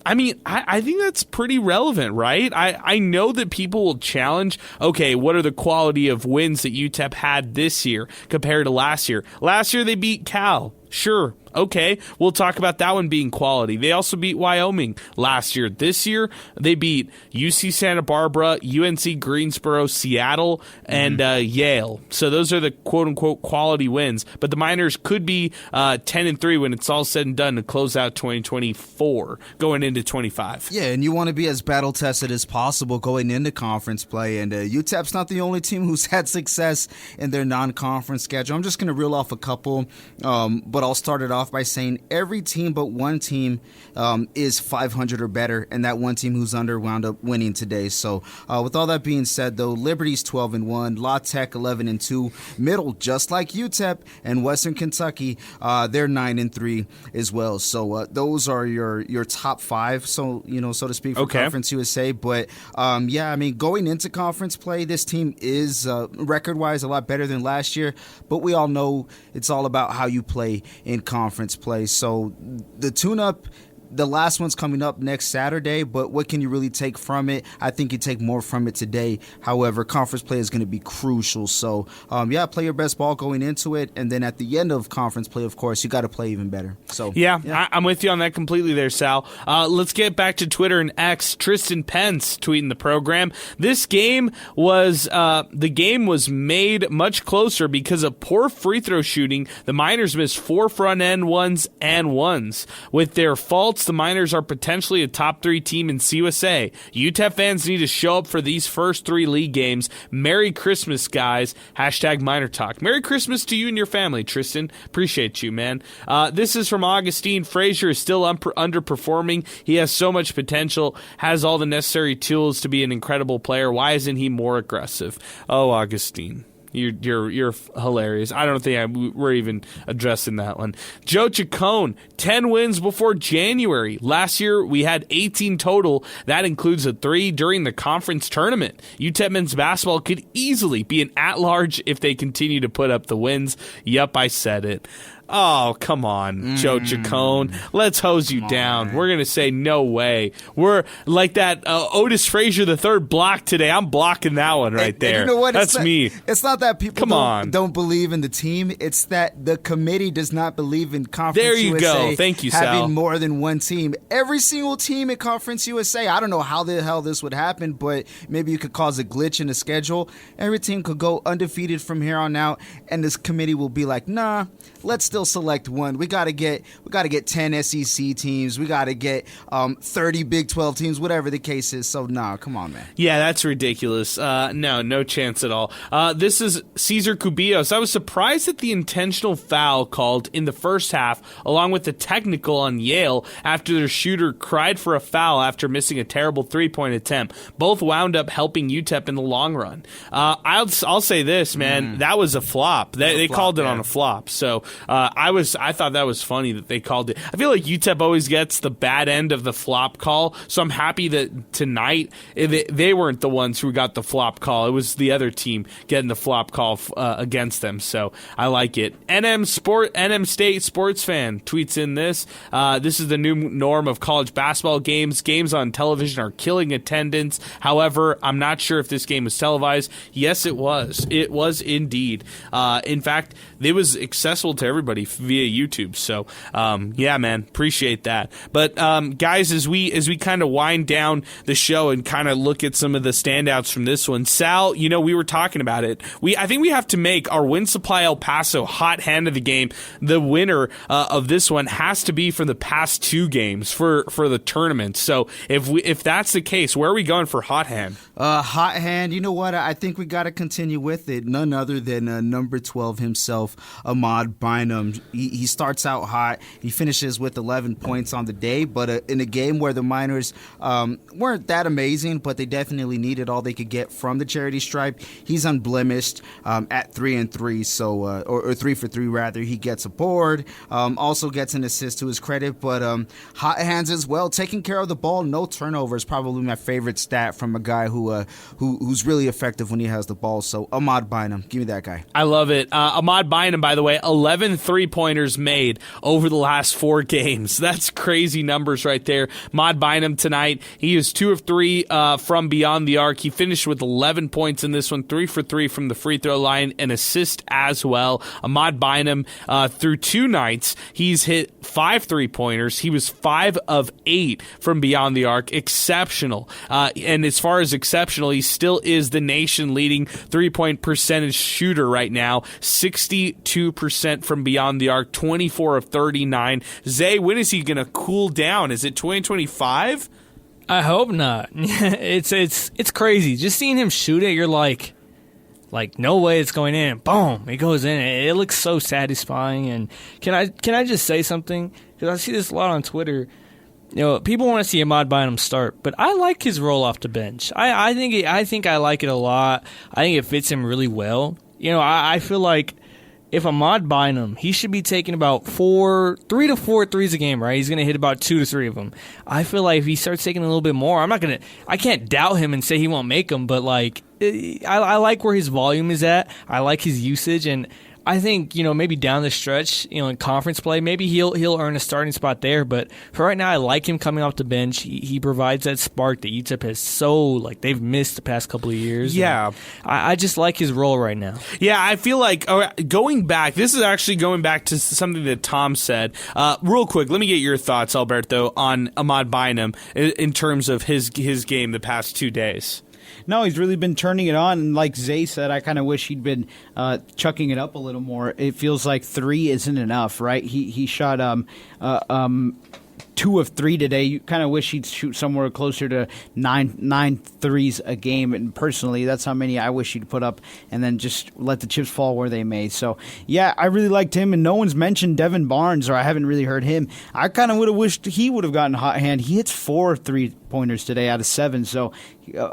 I mean, I think that's pretty relevant, right? I know that people will challenge, okay, what are the quality of wins that UTEP had this year compared to last year? Last year, they beat Cal. Sure. Okay, we'll talk about that one being quality. They also beat Wyoming last year. This year, they beat UC Santa Barbara, UNC Greensboro, Seattle, and Yale. So those are the quote-unquote quality wins. But the Miners could be 10-3 when it's all said and done to close out 2024, going into 25. Yeah, and you want to be as battle-tested as possible going into conference play. And UTEP's not the only team who's had success in their non-conference schedule. I'm just going to reel off a couple, but I'll start it off by saying every team but one team is 500 or better, and that one team who's under wound up winning today. So with all that being said, though, Liberty's 12-1, La Tech 11-2, Middle, just like UTEP, and Western Kentucky, they're 9-3 as well. So those are your top five, so so to speak, for Conference USA. But going into conference play, this team is record-wise a lot better than last year. But we all know it's all about how you play in conference play. So the tune-up, the last one's coming up next Saturday, but what can you really take from it? I think you take more from it today. However, conference play is going to be crucial. So, play your best ball going into it, and then at the end of conference play, of course, you got to play even better. So, I'm with you on that completely there, Sal. Let's get back to Twitter and X. Tristan Pence tweeting the program. This game was made much closer because of poor free throw shooting. The Miners missed 4 front end ones and ones. With their faults, the Miners are potentially a top 3 team in CUSA. UTEP fans need to show up for these first 3 league games. Merry Christmas, guys. #MinerTalk. Merry Christmas to you and your family, Tristan. Appreciate you, man. This is from Augustine. Frazier is still underperforming. He has so much potential, has all the necessary tools to be an incredible player. Why isn't he more aggressive? Oh, Augustine. You're hilarious. I don't think we're even addressing that one. Joe Chacon, 10 wins before January. Last year, we had 18 total. That includes a 3 during the conference tournament. UTEP men's basketball could easily be an at-large if they continue to put up the wins. Yep, I said it. Oh, come on, Joe Chacon. Let's hose you down. Man. We're going to say no way. We're like that Otis Frazier III block today. I'm blocking that one right there. And you know what? That's me. It's not that people don't believe in the team. It's that the committee does not believe in Conference USA. There you go. Thank you, Sal. Having more than one team. Every single team in Conference USA, I don't know how the hell this would happen, but maybe you could cause a glitch in the schedule. Every team could go undefeated from here on out, and this committee will be like, nah, let's still select one. We gotta get 10 SEC teams. We gotta get 30 Big 12 teams, whatever the case is. So come on, man. Yeah, that's ridiculous. No chance at all. This is Cesar Cubillos. I was surprised at the intentional foul called in the first half, along with the technical on Yale after their shooter cried for a foul after missing a terrible 3-point attempt. Both wound up helping UTEP in the long run. I'll say this, man. That was a flop. They called it on a flop. So I thought that was funny that they called it. I feel like UTEP always gets the bad end of the flop call, so I'm happy that tonight they weren't the ones who got the flop call. It was the other team getting the flop call against them, so I like it. NM State sports fan tweets in this. This is the new norm of college basketball games. Games on television are killing attendance. However, I'm not sure if this game was televised. Yes, it was. It was indeed. In fact, it was accessible to everybody via YouTube. So, man, appreciate that. But guys, as we kind of wind down the show and kind of look at some of the standouts from this one, Sal, we were talking about it. I think we have to make our Win Supply El Paso hot hand of the game. The winner of this one has to be from the past 2 games for the tournament. So if that's the case, where are we going for hot hand? Hot hand, you know what? I think we got to continue with it. None other than number 12 himself, Ahmad Bynum. He starts out hot. He finishes with 11 points on the day, but in a game where the Miners weren't that amazing, but they definitely needed all they could get from the charity stripe, he's unblemished at 3-3, so or 3 for 3 rather. He gets a board, also gets an assist to his credit, but hot hands as well, taking care of the ball, no turnovers. Probably my favorite stat from a guy who's really effective when he has the ball. So Ahmad Bynum, give me that guy. I love it. Ahmad Bynum, by the way, 11 3-pointers made over the last 4 games. That's crazy numbers right there. Ahmad Bynum tonight, he is 2 of 3 from beyond the arc. He finished with 11 points in this one, 3 for 3 from the free throw line, an assist as well. Ahmad Bynum, through 2 nights, he's hit 5 3-pointers. He was 5 of 8 from beyond the arc. Exceptional. And as far as exceptional, he still is the nation-leading 3-point percentage shooter right now. 62% from beyond the arc, 24 of 39. Zay, when is he going to cool down? Is it 2025? I hope not. It's crazy. Just seeing him shoot it, you're like no way it's going in. Boom, it goes in. It looks so satisfying. And can I just say something? Because I see this a lot on Twitter. People want to see Ahmad Bynum start, but I like his role off the bench. I think I like it a lot. I think it fits him really well. I feel like if Ahmad Bynum, he should be taking about 3 to 4 threes a game, right? He's going to hit about 2 to 3 of them. I feel like if he starts taking a little bit more, I can't doubt him and say he won't make them, but I like where his volume is at. I like his usage, and I think, maybe down the stretch, in conference play, maybe he'll earn a starting spot there. But for right now, I like him coming off the bench. He provides that spark that UTEP has they've missed the past couple of years. Yeah. I just like his role right now. Yeah, I feel like this is actually going back to something that Tom said. Real quick, let me get your thoughts, Alberto, on Ahmad Bynum in terms of his game the past 2 days. No, he's really been turning it on. And like Zay said, I kind of wish he'd been chucking it up a little more. It feels like 3 isn't enough, right? He shot 2 of 3 today. You kind of wish he'd shoot somewhere closer to 9 threes a game. And personally, that's how many I wish he'd put up, and then just let the chips fall where they may. So, yeah, I really liked him, and no one's mentioned Devin Barnes, or I haven't really heard him. I kind of would have wished he would have gotten hot hand. He hits 4 3-pointers today out of 7, so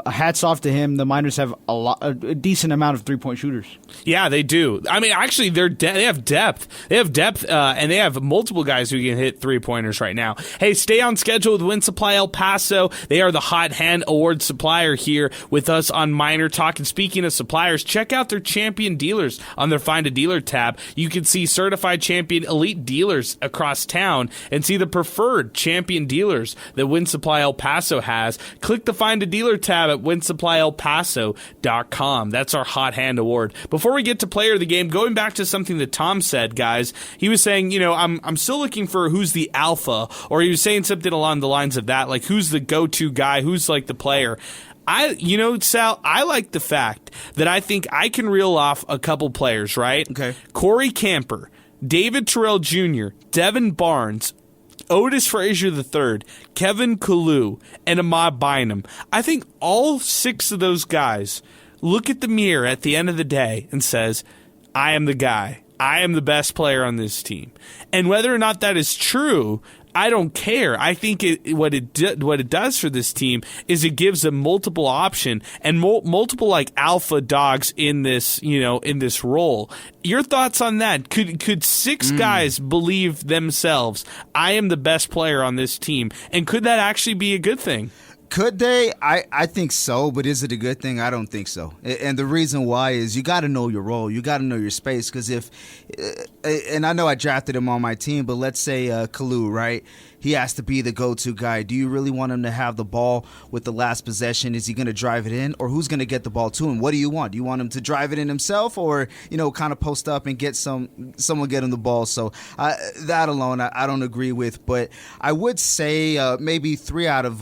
hats off to him. The Miners have a decent amount of 3-point shooters. Yeah, they do. I mean, actually, they have depth. They have depth, and they have multiple guys who can hit 3-pointers right now. Hey, stay on schedule with Win Supply El Paso. They are the Hot Hand Award supplier here with us on MinerTalk. And speaking of suppliers, check out their champion dealers on their Find a Dealer tab. You can see certified champion elite dealers across town and see the preferred champion dealers that Win Supply El Paso has. Click the Find a Dealer tab at winsupplyelpaso.com. That's our Hot Hand Award. Before we get to player of the game, going back to something that Tom said, guys, he was saying, I'm still looking for who's the alpha, or he was saying something along the lines of that, like who's the go-to guy, who's like the player. Sal, I like the fact that I think I can reel off a couple players, right? Okay. Corey Camper, David Terrell Jr., Devin Barnes, Otis Frazier III, Kevin Kalu, and Ahmad Bynum. I think all 6 of those guys look at the mirror at the end of the day and says, I am the guy. I am the best player on this team. And whether or not that is true, I don't care. I think what it does for this team is it gives them multiple option and multiple alpha dogs in this role. Your thoughts on that? Could 6 guys believe themselves, I am the best player on this team, and could that actually be a good thing? Could they? I think so, but is it a good thing? I don't think so. And the reason why is you got to know your role. You got to know your space, because and I know I drafted him on my team, but let's say Kalu, right? He has to be the go-to guy. Do you really want him to have the ball with the last possession? Is he going to drive it in, or who's going to get the ball to him? What do you want? Do you want him to drive it in himself, or kind of post up and get someone get him the ball? So that alone, I don't agree with. But I would say maybe three out of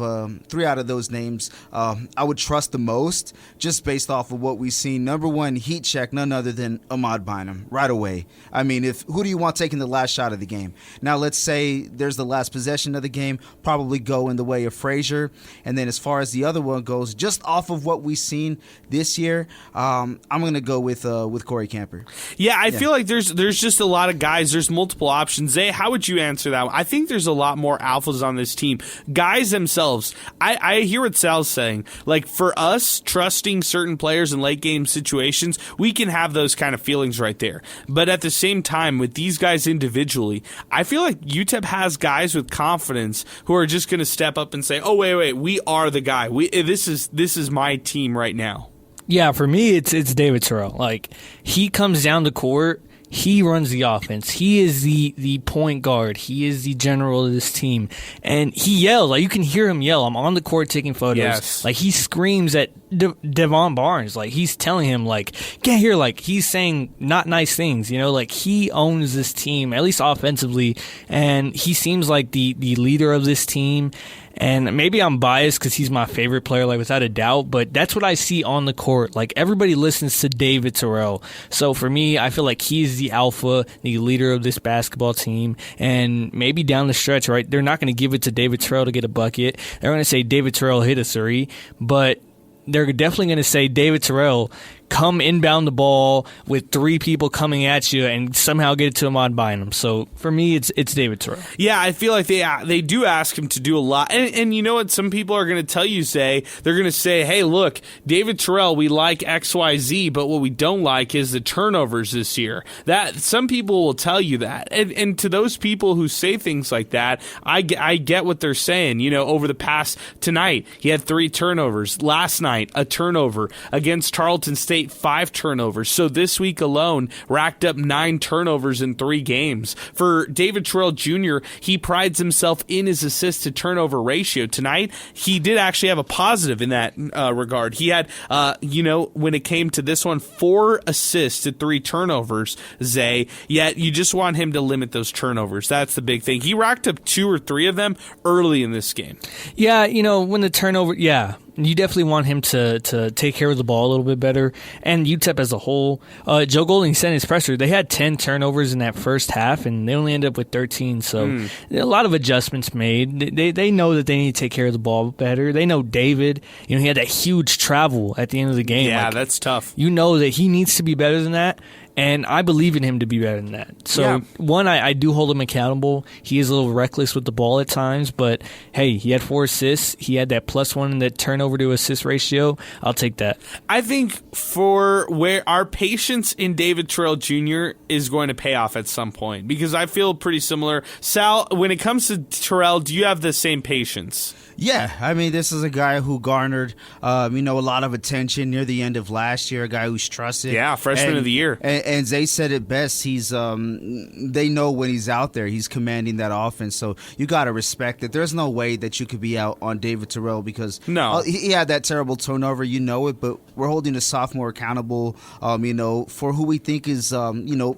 out of those names, I would trust the most just based off of what we've seen. Number one, heat check, none other than Ahmad Bynum right away. I mean, who do you want taking the last shot of the game? Now, let's say there's the last possession of the game, probably go in the way of Frazier. And then as far as the other one goes, just off of what we've seen this year, I'm going to go with Corey Camper. Yeah, I feel like there's just a lot of guys. There's multiple options. Zay, how would you answer that one? I think there's a lot more alphas on this team. Guys themselves, I hear what Sal's saying. Like, for us, trusting certain players in late game situations, we can have those kind of feelings right there. But at the same time, with these guys individually, I feel like UTEP has guys with confidence who are just going to step up and say, oh, wait, we are the guy. This is my team right now. Yeah, for me, it's David Terrell. Like, he comes down the court, he runs the offense. He is the point guard. He is the general of this team. And he yells. Like, you can hear him yell. I'm on the court taking photos. Yes. Like, he screams at Devon Barnes. Like, he's telling him, like, get here. Like, he's saying not nice things. You know, like, he owns this team, at least offensively. And he seems like the leader of this team. And maybe I'm biased because he's my favorite player, like, without a doubt, but that's what I see on the court. Like, everybody listens to David Terrell. So for me, I feel like he's the alpha, the leader of this basketball team. And maybe down the stretch, right, they're not going to give it to David Terrell to get a bucket. They're going to say David Terrell hit a three, but they're definitely going to say David Terrell come inbound the ball with three people coming at you and somehow get it to Ahmad Bynum. So for me, it's David Terrell. Yeah, I feel like they do ask him to do a lot. And you know what? Some people are going to tell you, they're going to say, hey, look, David Terrell, we like XYZ, but what we don't like is the turnovers this year. That some people will tell you that. And to those people who say things like that, I get what they're saying. You know, over the past tonight, he had 3 turnovers. Last night, a turnover. Against Tarleton State, 5 turnovers. So this week alone, racked up 9 turnovers in 3 games. For David Terrell Jr., he prides himself in his assist to turnover ratio. Tonight, he did actually have a positive in that regard. He had, when it came to this one, 4 assists to 3 turnovers, Zay, yet you just want him to limit those turnovers. That's the big thing. He racked up 2 or 3 of them early in this game. Yeah, when the turnover, you definitely want him to take care of the ball a little bit better. And UTEP as a whole, Joe Golding said in his presser, they had 10 turnovers in that first half, and they only ended up with 13. So a lot of adjustments made. They know that they need to take care of the ball better. They know David, he had that huge travel at the end of the game. Yeah, that's tough. You know that he needs to be better than that. And I believe in him to be better than that. So, one, I do hold him accountable. He is a little reckless with the ball at times, but hey, he had 4 assists. He had that +1 in that turnover to assist ratio. I'll take that. I think for where our patience in David Terrell Jr. is going to pay off at some point, because I feel pretty similar. Sal, when it comes to Terrell, do you have the same patience? Yeah, I mean, this is a guy who garnered, a lot of attention near the end of last year, a guy who's trusted. Yeah, freshman of the year. And Zay said it best. He's, they know when he's out there, he's commanding that offense. So you got to respect it. There's no way that you could be out on David Terrell because he had that terrible turnover. You know it, but we're holding the sophomore accountable, for who we think is,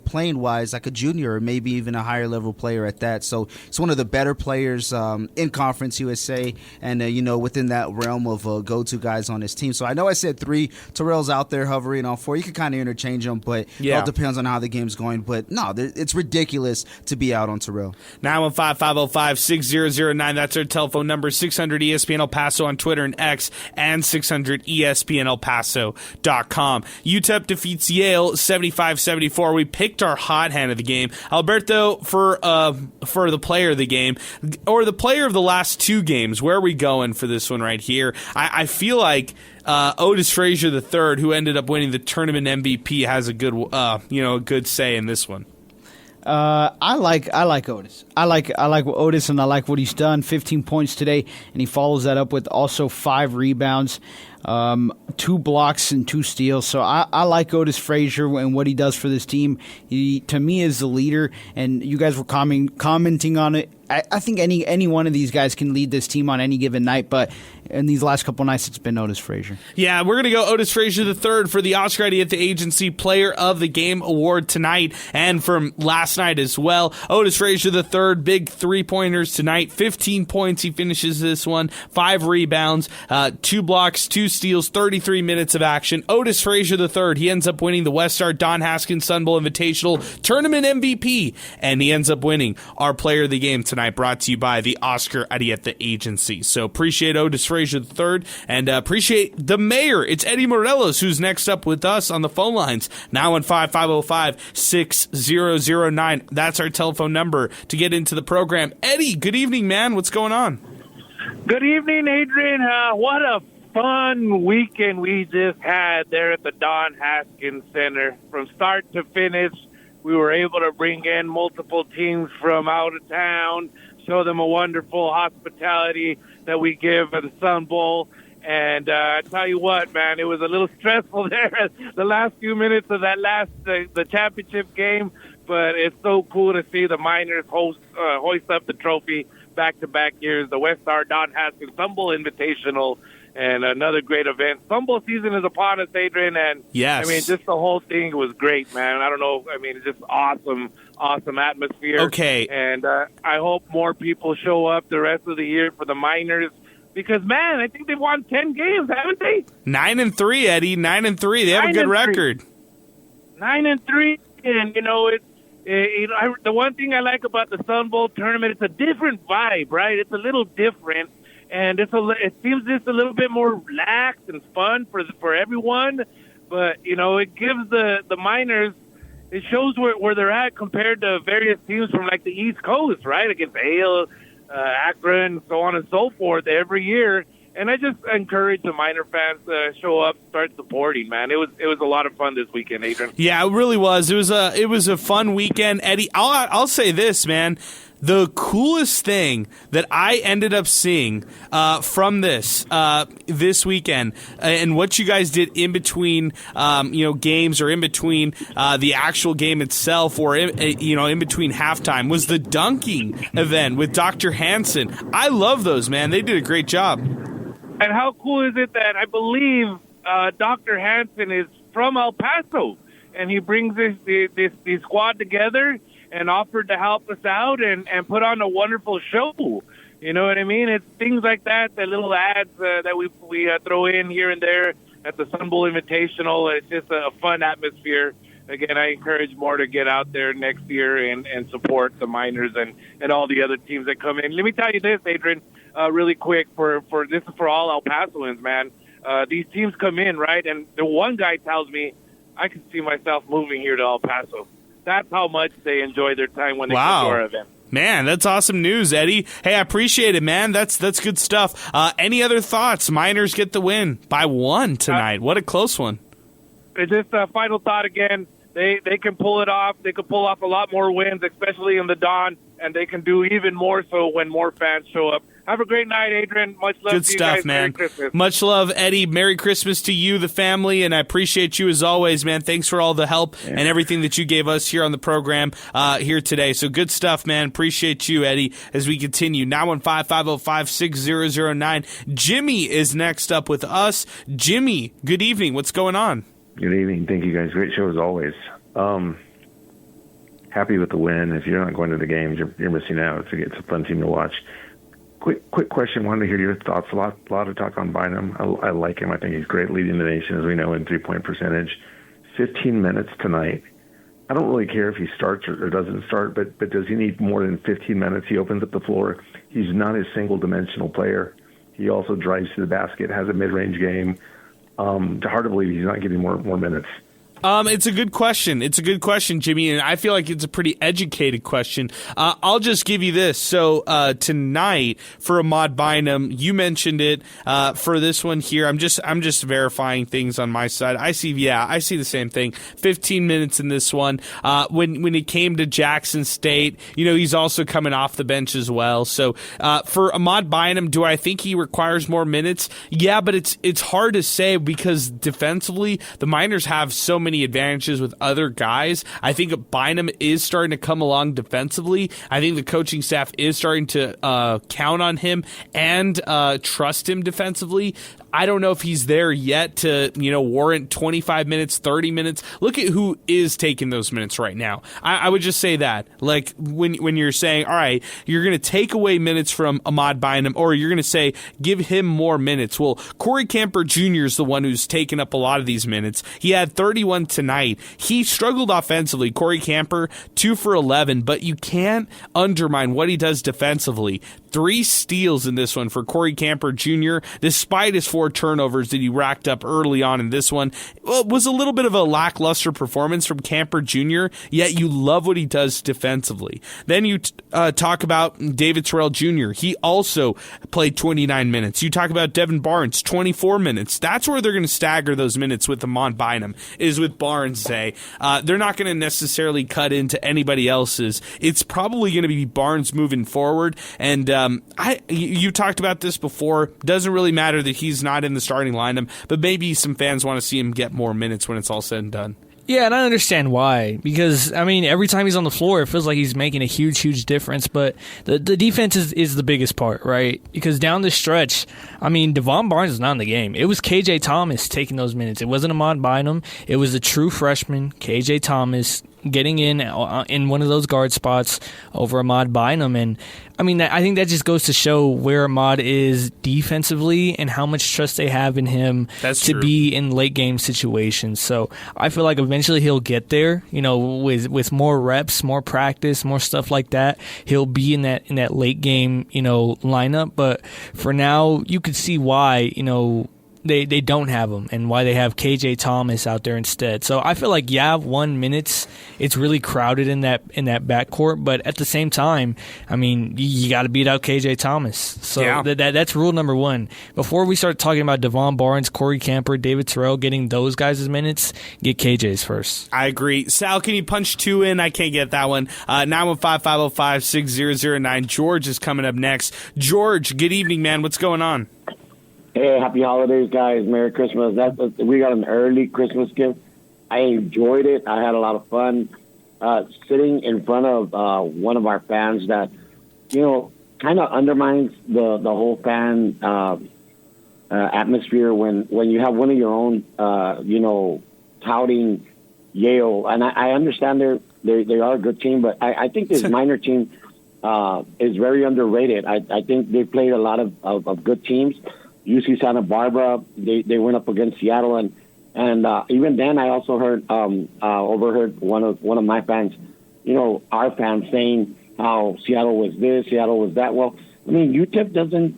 playing wise, like a junior or maybe even a higher level player at that. So it's one of the better players in Conference USA. And, within that realm of go-to guys on his team. So I know I said 3. Terrell's out there hovering on 4. You can kind of interchange them, but it all depends on how the game's going. But, no, it's ridiculous to be out on Terrell. 915-505-6009. That's our telephone number, 600 ESPN El Paso on Twitter and X, and 600 ESPNElPaso.com. UTEP defeats Yale 75-74. We picked our hot hand of the game. Alberto, for the player of the game, or the player of the last 2 games, where are we going for this one right here? I feel like Otis Frazier III, who ended up winning the tournament MVP, has a good good say in this one. I like Otis. I like Otis, and I like what he's done. 15 points today, and he follows that up with also 5 rebounds. 2 blocks and 2 steals. So I like Otis Frazier and what he does for this team. He, to me, is the leader, and you guys were commenting on it. I think any one of these guys can lead this team on any given night, but in these last couple nights, it's been Otis Frazier. Yeah, we're going to go Otis Frazier III for the Oscar at the Agency Player of the Game award tonight, and from last night as well. Otis Frazier III, big 3-pointers tonight, 15 points. He finishes this one, 5 rebounds, 2 blocks, 2 steals, 33 minutes of action. Otis Frazier III, he ends up winning the Westar Don Haskins Sun Bowl Invitational Tournament MVP, and he ends up winning our Player of the Game tonight, brought to you by the Oscar Arieta Agency. So appreciate Otis Frazier III, and appreciate the mayor. It's Eddie Morelos who's next up with us on the phone lines. 915-505-6009. That's our telephone number to get into the program. Eddie, good evening, man. What's going on? Good evening, Adrian. What a fun weekend we just had there at the Don Haskins Center. From start to finish, we were able to bring in multiple teams from out of town, show them a wonderful hospitality that we give at the Sun Bowl. And I tell you what, man, it was a little stressful there at the last few minutes of that the championship game. But it's so cool to see the Miners hoist up the trophy back-to-back years, the Westar Don Haskins Sun Bowl Invitational, and another great event. Sun Bowl season is upon us, Adrian, and yes. I mean, just the whole thing was great, man. I don't know. I mean, it's just awesome atmosphere. Okay. And I hope more people show up the rest of the year for the Miners because, man, I think they've won 10 games, haven't they? 9-3, Eddie. 9-3. They have a good record. 9-3, and the one thing I like about the Sun Bowl tournament, it's a different vibe, right? It's a little different. And it seems just a little bit more relaxed and fun for everyone. But, it gives the Miners, it shows where they're at compared to various teams from, like, the East Coast, right? Against Yale, Akron, so on and so forth every year. And I just encourage the Miner fans to show up, start supporting, man. It was a lot of fun this weekend, Adrian. Yeah, it really was. It was a fun weekend. Eddie, I'll say this, man. The coolest thing that I ended up seeing from this weekend, and what you guys did in between, games or in between the actual game itself, or in between halftime, was the dunking event with Dr. Hansen. I love those, man. They did a great job. And how cool is it that I believe Dr. Hansen is from El Paso, and he brings this squad together and offered to help us out and put on a wonderful show. You know what I mean? It's things like that, the little ads that we throw in here and there at the Sun Bowl Invitational. It's just a fun atmosphere. Again, I encourage more to get out there next year and support the Miners and all the other teams that come in. Let me tell you this, Adrian, really quick, for this is for all El Pasoans, man. These teams come in, right? And the one guy tells me, I can see myself moving here to El Paso. That's how much they enjoy their time when they come to our event. Man, that's awesome news, Eddie. Hey, I appreciate it, man. That's good stuff. Any other thoughts? Miners get the win by 1 tonight. What a close one. Just a final thought again. They can pull it off. They can pull off a lot more wins, especially in the Dawn, and they can do even more so when more fans show up. Have a great night, Adrian. Much love Good to you stuff, guys. man. Merry Christmas. Much love, Eddie. Merry Christmas to you, the family, and I appreciate you as always, man. Thanks for all the help and everything that you gave us here on the program here today. So good stuff, man. Appreciate you, Eddie, as we continue. 915-505-6009. Jimmy is next up with us. Jimmy, good evening. What's going on? Good evening. Thank you, guys. Great show as always. Happy with the win. If you're not going to the games, you're missing out. It's a fun team to watch. Quick question. Wanted to hear your thoughts. A lot of talk on Bynum. I like him. I think he's great, leading the nation, as we know, in 3-point percentage. 15 minutes tonight. I don't really care if he starts or doesn't start, but does he need more than 15 minutes? He opens up the floor. He's not a single-dimensional player. He also drives to the basket, has a mid-range game. Hard to believe he's not getting more minutes. It's a good question. It's a good question, Jimmy, and I feel like it's a pretty educated question. I'll just give you this. So tonight for Ahmad Bynum, you mentioned it. For this one here, I'm just verifying things on my side. I see the same thing. 15 minutes in this one. When he came to Jackson State, he's also coming off the bench as well. So for Ahmad Bynum, do I think he requires more minutes? Yeah, but it's hard to say because defensively, the Miners have so many advantages with other guys. I think Bynum is starting to come along defensively. I think the coaching staff is starting to count on him and trust him defensively. I don't know if he's there yet to, warrant 25 minutes, 30 minutes. Look at who is taking those minutes right now. I would just say that. Like, when you're saying, all right, you're going to take away minutes from Ahmad Bynum, or you're going to say, give him more minutes. Well, Corey Camper Jr. is the one who's taken up a lot of these minutes. He had 31 tonight. He struggled offensively. Corey Camper, 2 for 11, but you can't undermine what he does defensively. 3 steals in this one for Corey Camper Jr., despite his 4 turnovers that he racked up early on in this one. Well, it was a little bit of a lackluster performance from Camper Jr., yet you love what he does defensively. Then you talk about David Terrell Jr. He also played 29 minutes. You talk about Devin Barnes, 24 minutes. That's where they're going to stagger those minutes with Ahmad Bynum, is with Barnes, say. They're not going to necessarily cut into anybody else's. It's probably going to be Barnes moving forward, and you talked about this before. Doesn't really matter that he's not in the starting lineup, but maybe some fans want to see him get more minutes when it's all said and done. Yeah, and I understand why. Because, every time he's on the floor, it feels like he's making a huge, huge difference. But the defense is the biggest part, right? Because down the stretch, Devon Barnes is not in the game. It was KJ Thomas taking those minutes. It wasn't Ahmad Bynum. It was a true freshman, KJ Thomas, getting in one of those guard spots over Ahmad Bynum. And I think that just goes to show where Ahmad is defensively and how much trust they have in him to be in late game situations. So I feel like eventually he'll get there, with more reps, more practice, more stuff like that. He'll be in that late game, lineup. But for now, you could see why, they don't have him and why they have KJ Thomas out there instead. So I feel like 1 minutes, it's really crowded in that backcourt, but at the same time, you got to beat out KJ Thomas. So that's rule number 1. Before we start talking about Devon Barnes, Corey Camper, David Terrell getting those guys' minutes, get KJ's first. I agree. Sal, can you punch 2 in? I can't get that one. 915-505-6009. George is coming up next. George, good evening, man. What's going on? Hey, happy holidays, guys. Merry Christmas. We got an early Christmas gift. I enjoyed it. I had a lot of fun sitting in front of one of our fans that, kind of undermines the whole fan atmosphere when you have one of your own, touting Yale. And I understand they are a good team, but I think this Miner team is very underrated. I think they played a lot of good teams. UC Santa Barbara, they went up against Seattle, and even then I also overheard one of my fans, our fans saying how Seattle was this, Seattle was that. Well, UTEP doesn't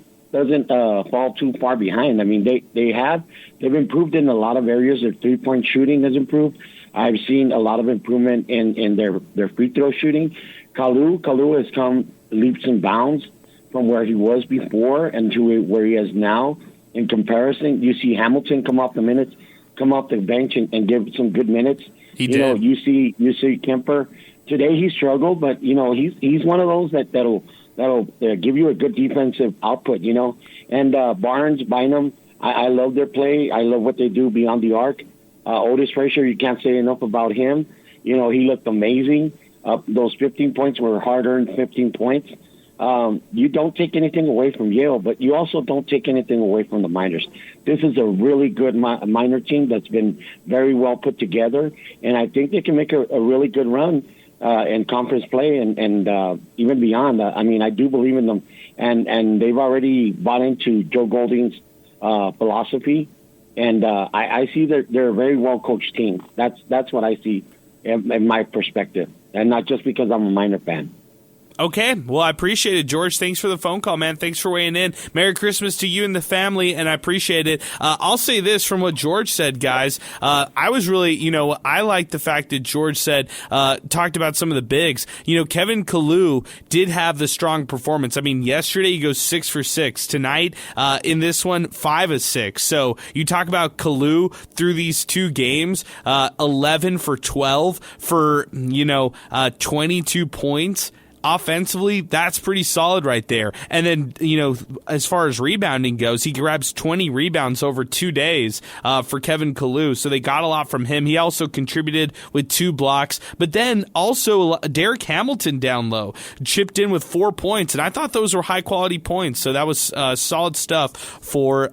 fall too far behind. They've improved in a lot of areas. Their 3-point shooting has improved. I've seen a lot of improvement in their free throw shooting. Kalu has come leaps and bounds from where he was before and to where he is now. In comparison, you see Hamilton come off the bench and give some good minutes. He did. You see Kemper. Today he struggled, but he's one of those that'll give you a good defensive output. And Barnes, Bynum, I love their play. I love what they do beyond the arc. Otis Frazier, you can't say enough about him. He looked amazing. Those 15 points were hard-earned 15 points. You don't take anything away from Yale, but you also don't take anything away from the Miners. This is a really good Miner team that's been very well put together, and I think they can make a really good run in conference play and even beyond. I do believe in them, and they've already bought into Joe Golding's philosophy, and I see that they're a very well-coached team. That's what I see in my perspective, and not just because I'm a Miner fan. Okay, well, I appreciate it, George. Thanks for the phone call, man. Thanks for weighing in. Merry Christmas to you and the family, and I appreciate it. I'll say this from what George said, guys. I was really, I like the fact that George said, talked about some of the bigs. Kevin Kalu did have the strong performance. I mean, yesterday he goes 6 for 6. Tonight, in this one, 5 of 6. So you talk about Kalu through these 2 games, 11 for 12 for, 22 points. Offensively, that's pretty solid right there. And then, as far as rebounding goes, he grabs 20 rebounds over 2 days for Kevin Kalu. So they got a lot from him. He also contributed with 2 blocks. But then also Derek Hamilton down low chipped in with 4 points. And I thought those were high-quality points. So that was solid stuff for,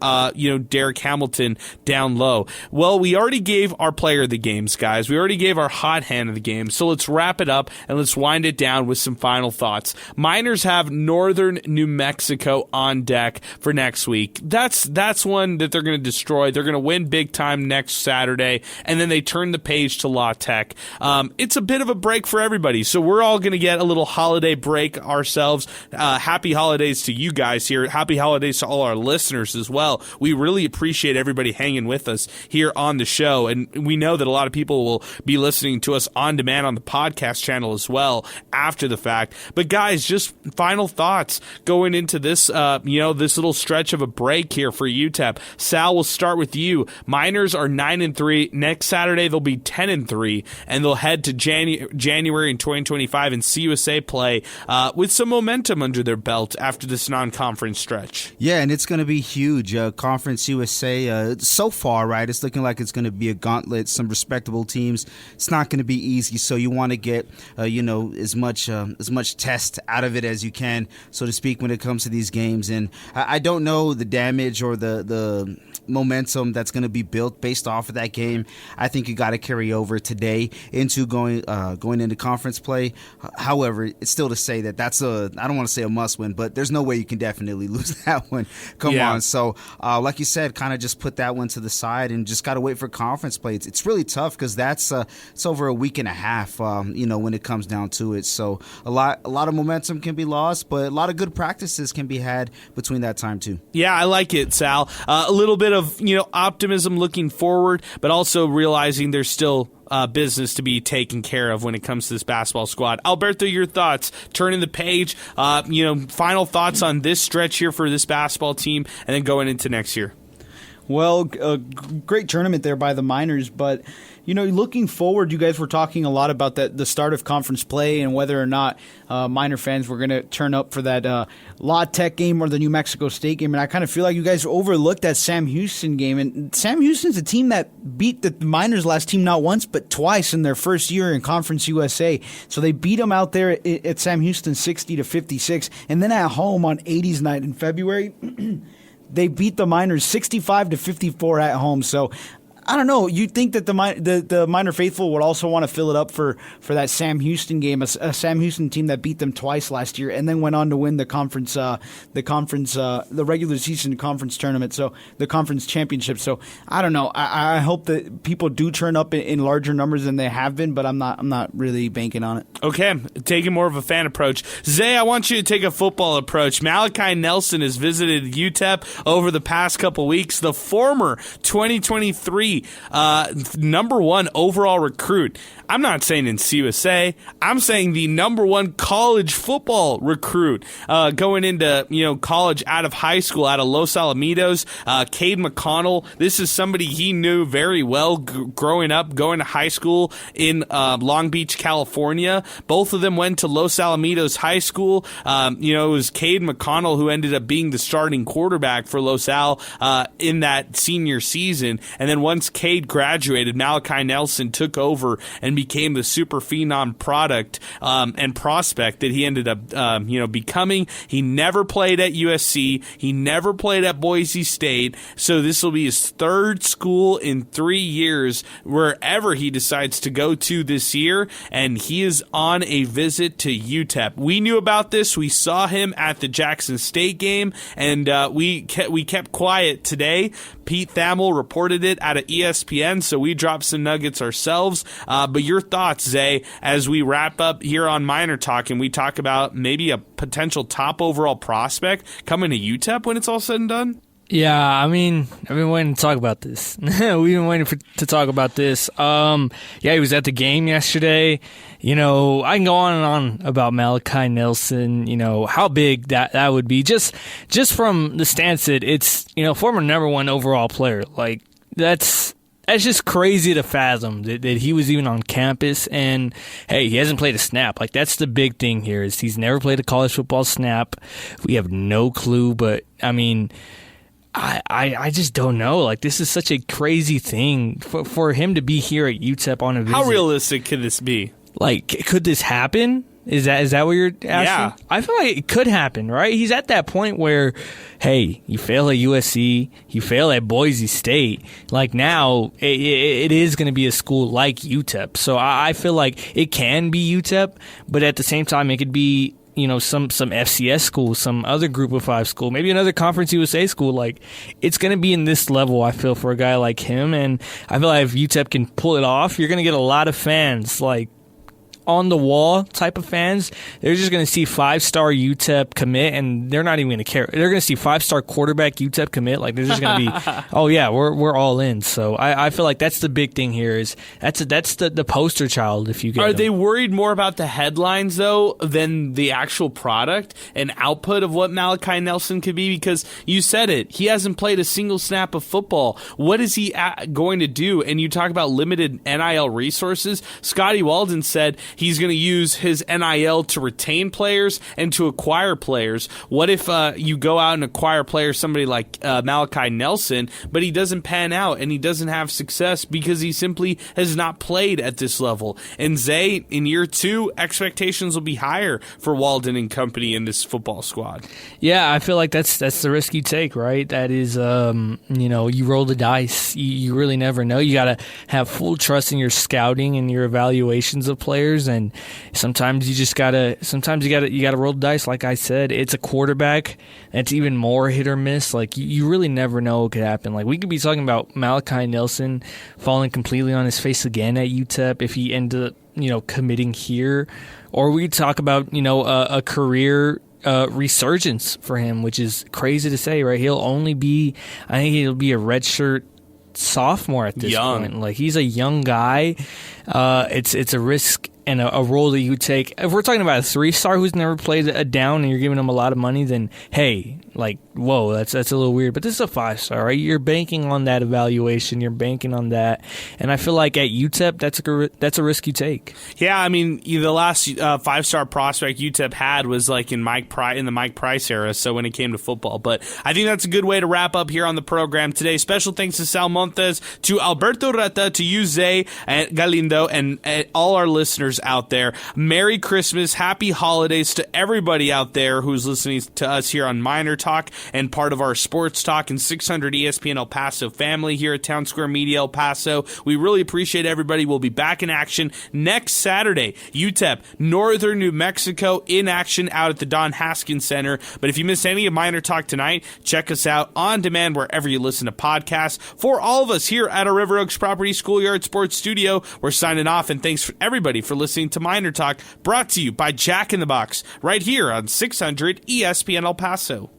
Derek Hamilton down low. Well, we already gave our player of the games, guys. We already gave our hot hand of the game. So let's wrap it up and let's wind it down with some final thoughts. Miners have Northern New Mexico on deck for next week. That's one that they're going to destroy. They're going to win big time next Saturday, and then they turn the page to La Tech. It's a bit of a break for everybody, so we're all going to get a little holiday break ourselves. Happy holidays to you guys here. Happy holidays to all our listeners as well. We really appreciate everybody hanging with us here on the show, and we know that a lot of people will be listening to us on demand on the podcast channel as well after the fact. But guys, just final thoughts going into this, this little stretch of a break here for UTEP. Sal, we'll start with you. Miners are 9-3. Next Saturday they'll be 10-3, and they'll head to January in 2025 and CUSA play with some momentum under their belt after this non-conference stretch. Yeah, and it's going to be huge. Conference USA, so far, right? It's looking like it's going to be a gauntlet. Some respectable teams. It's not going to be easy, so you want to get, as much test out of it as you can, so to speak, when it comes to these games. And I don't know the damage or the momentum that's going to be built based off of that game. I think you got to carry over today into going into conference play. However, it's still to say that's I don't want to say a must win, but there's no way you can definitely lose that one. Come on. So like you said, kind of just put that one to the side and just got to wait for conference play. It's really tough because that's it's over a week and a half, when it comes down to it. So a lot of momentum can be lost, but a lot of good practices can be had between that time too. Yeah, I like it, Sal. A little bit of optimism looking forward, but also realizing there's still business to be taken care of when it comes to this basketball squad. Alberto, your thoughts? Turning the page. Final thoughts on this stretch here for this basketball team, and then going into next year. Well, great tournament there by the Miners, but looking forward, you guys were talking a lot about the start of conference play and whether or not Miner fans were going to turn up for that La Tech game or the New Mexico State game, and I kind of feel like you guys overlooked that Sam Houston game. And Sam Houston's a team that beat the Miners last team not once but twice in their first year in Conference USA. So they beat them out there at Sam Houston 60-56, and then at home on 80s night in February. They beat the Miners 65-54 at home. So I don't know. You'd think that the Miner faithful would also want to fill it up for that Sam Houston game, a Sam Houston team that beat them twice last year, and then went on to win the regular season conference tournament, so the conference championship. So I don't know. I hope that people do turn up in larger numbers than they have been, but I'm not really banking on it. Okay, taking more of a fan approach. Zay, I want you to take a football approach. Malachi Nelson has visited UTEP over the past couple weeks. The former 2023 number 1 overall recruit. I'm not saying in CUSA. I'm saying the number 1 college football recruit going into college out of high school, out of Los Alamitos. Cade McConnell. This is somebody he knew very well growing up, going to high school in Long Beach, California. Both of them went to Los Alamitos High School. It was Cade McConnell who ended up being the starting quarterback for Los Al in that senior season. And then once Cade graduated, Malachi Nelson took over and became the super phenom product and prospect that he ended up becoming. He never played at USC. He never played at Boise State. So this will be his 3rd school in 3 years wherever he decides to go to this year, and he is on a visit to UTEP. We knew about this. We saw him at the Jackson State game, and we kept quiet today. Pete Thamel reported it out of ESPN, so we dropped some nuggets ourselves. But your thoughts, Zay, as we wrap up here on Miner Talk and we talk about maybe a potential top overall prospect coming to UTEP when it's all said and done? Yeah, I mean, I've been waiting to talk about this. We've been waiting to talk about this. Yeah, he was at the game yesterday. You know, I can go on and on about Malachi Nelson, you know, how big that would be. Just from the stance that it's, you know, former number 1 overall player. Like, that's just crazy to fathom that he was even on campus. And, hey, he hasn't played a snap. Like, that's the big thing here is he's never played a college football snap. We have no clue, but, I mean, I just don't know. Like, this is such a crazy thing for him to be here at UTEP on a visit. How realistic could this be? Like, could this happen? Is that what you're asking? Yeah. I feel like it could happen, right? He's at that point where, hey, you fail at USC, you fail at Boise State. Like, now it is going to be a school like UTEP. So I feel like it can be UTEP, but at the same time, it could be, you know, some FCS school, some other Group of 5 school, maybe another Conference USA school. Like, it's going to be in this level, I feel, for a guy like him. And I feel like if UTEP can pull it off, you're going to get a lot of fans, like, on the wall type of fans. They're just going to see 5-star UTEP commit, and they're not even going to care. They're going to see 5-star quarterback UTEP commit. Like, they're just going to be, oh yeah, we're all in. So I feel like that's the big thing here. Is that's the poster child. If you get Are them. they worried more about the headlines though than the actual product and output of what Malachi Nelson could be? Because you said it, he hasn't played a single snap of football. What is he going to do? And you talk about limited NIL resources. Scotty Walden said he's going to use his NIL to retain players and to acquire players. What if you go out and acquire players, somebody like Malachi Nelson, but he doesn't pan out and he doesn't have success because he simply has not played at this level? And Zay, in year 2, expectations will be higher for Walden and company in this football squad. Yeah, I feel like that's the risk you take, right? That is, you know, you roll the dice. You really never know. You got to have full trust in your scouting and your evaluations of players. And sometimes you gotta roll the dice. Like I said, it's a quarterback that's even more hit or miss. Like, you really never know what could happen. Like, we could be talking about Malachi Nelson falling completely on his face again at UTEP if he ended up, you know, committing here, or we could talk about, you know, a career resurgence for him, which is crazy to say, right? I think he'll be a redshirt sophomore at this point. Like, he's a young guy. It's a risk and a role that you take. If we're talking about a 3-star who's never played a down and you're giving him a lot of money, then hey, like, whoa, that's a little weird. But this is a 5-star, right? You're banking on that evaluation. You're banking on that. And I feel like at UTEP, that's a risk you take. Yeah, I mean, the last 5-star prospect UTEP had was like in the Mike Price era, so when it came to football. But I think that's a good way to wrap up here on the program today. Special thanks to Sal Montes, to Alberto Reta, to you, Zay Galindo, and all our listeners out there. Merry Christmas, happy holidays to everybody out there who's listening to us here on Miner Talk and part of our Sports Talk and 600 ESPN El Paso family here at Town Square Media El Paso. We really appreciate everybody. We'll be back in action next Saturday. UTEP, Northern New Mexico, in action out at the Don Haskins Center. But if you missed any of Miner Talk tonight, check us out on demand wherever you listen to podcasts. For all of us here at our River Oaks Property Schoolyard Sports Studio, we're signing off, and thanks for everybody for listening to Miner Talk, brought to you by Jack in the Box, right here on 600 ESPN El Paso.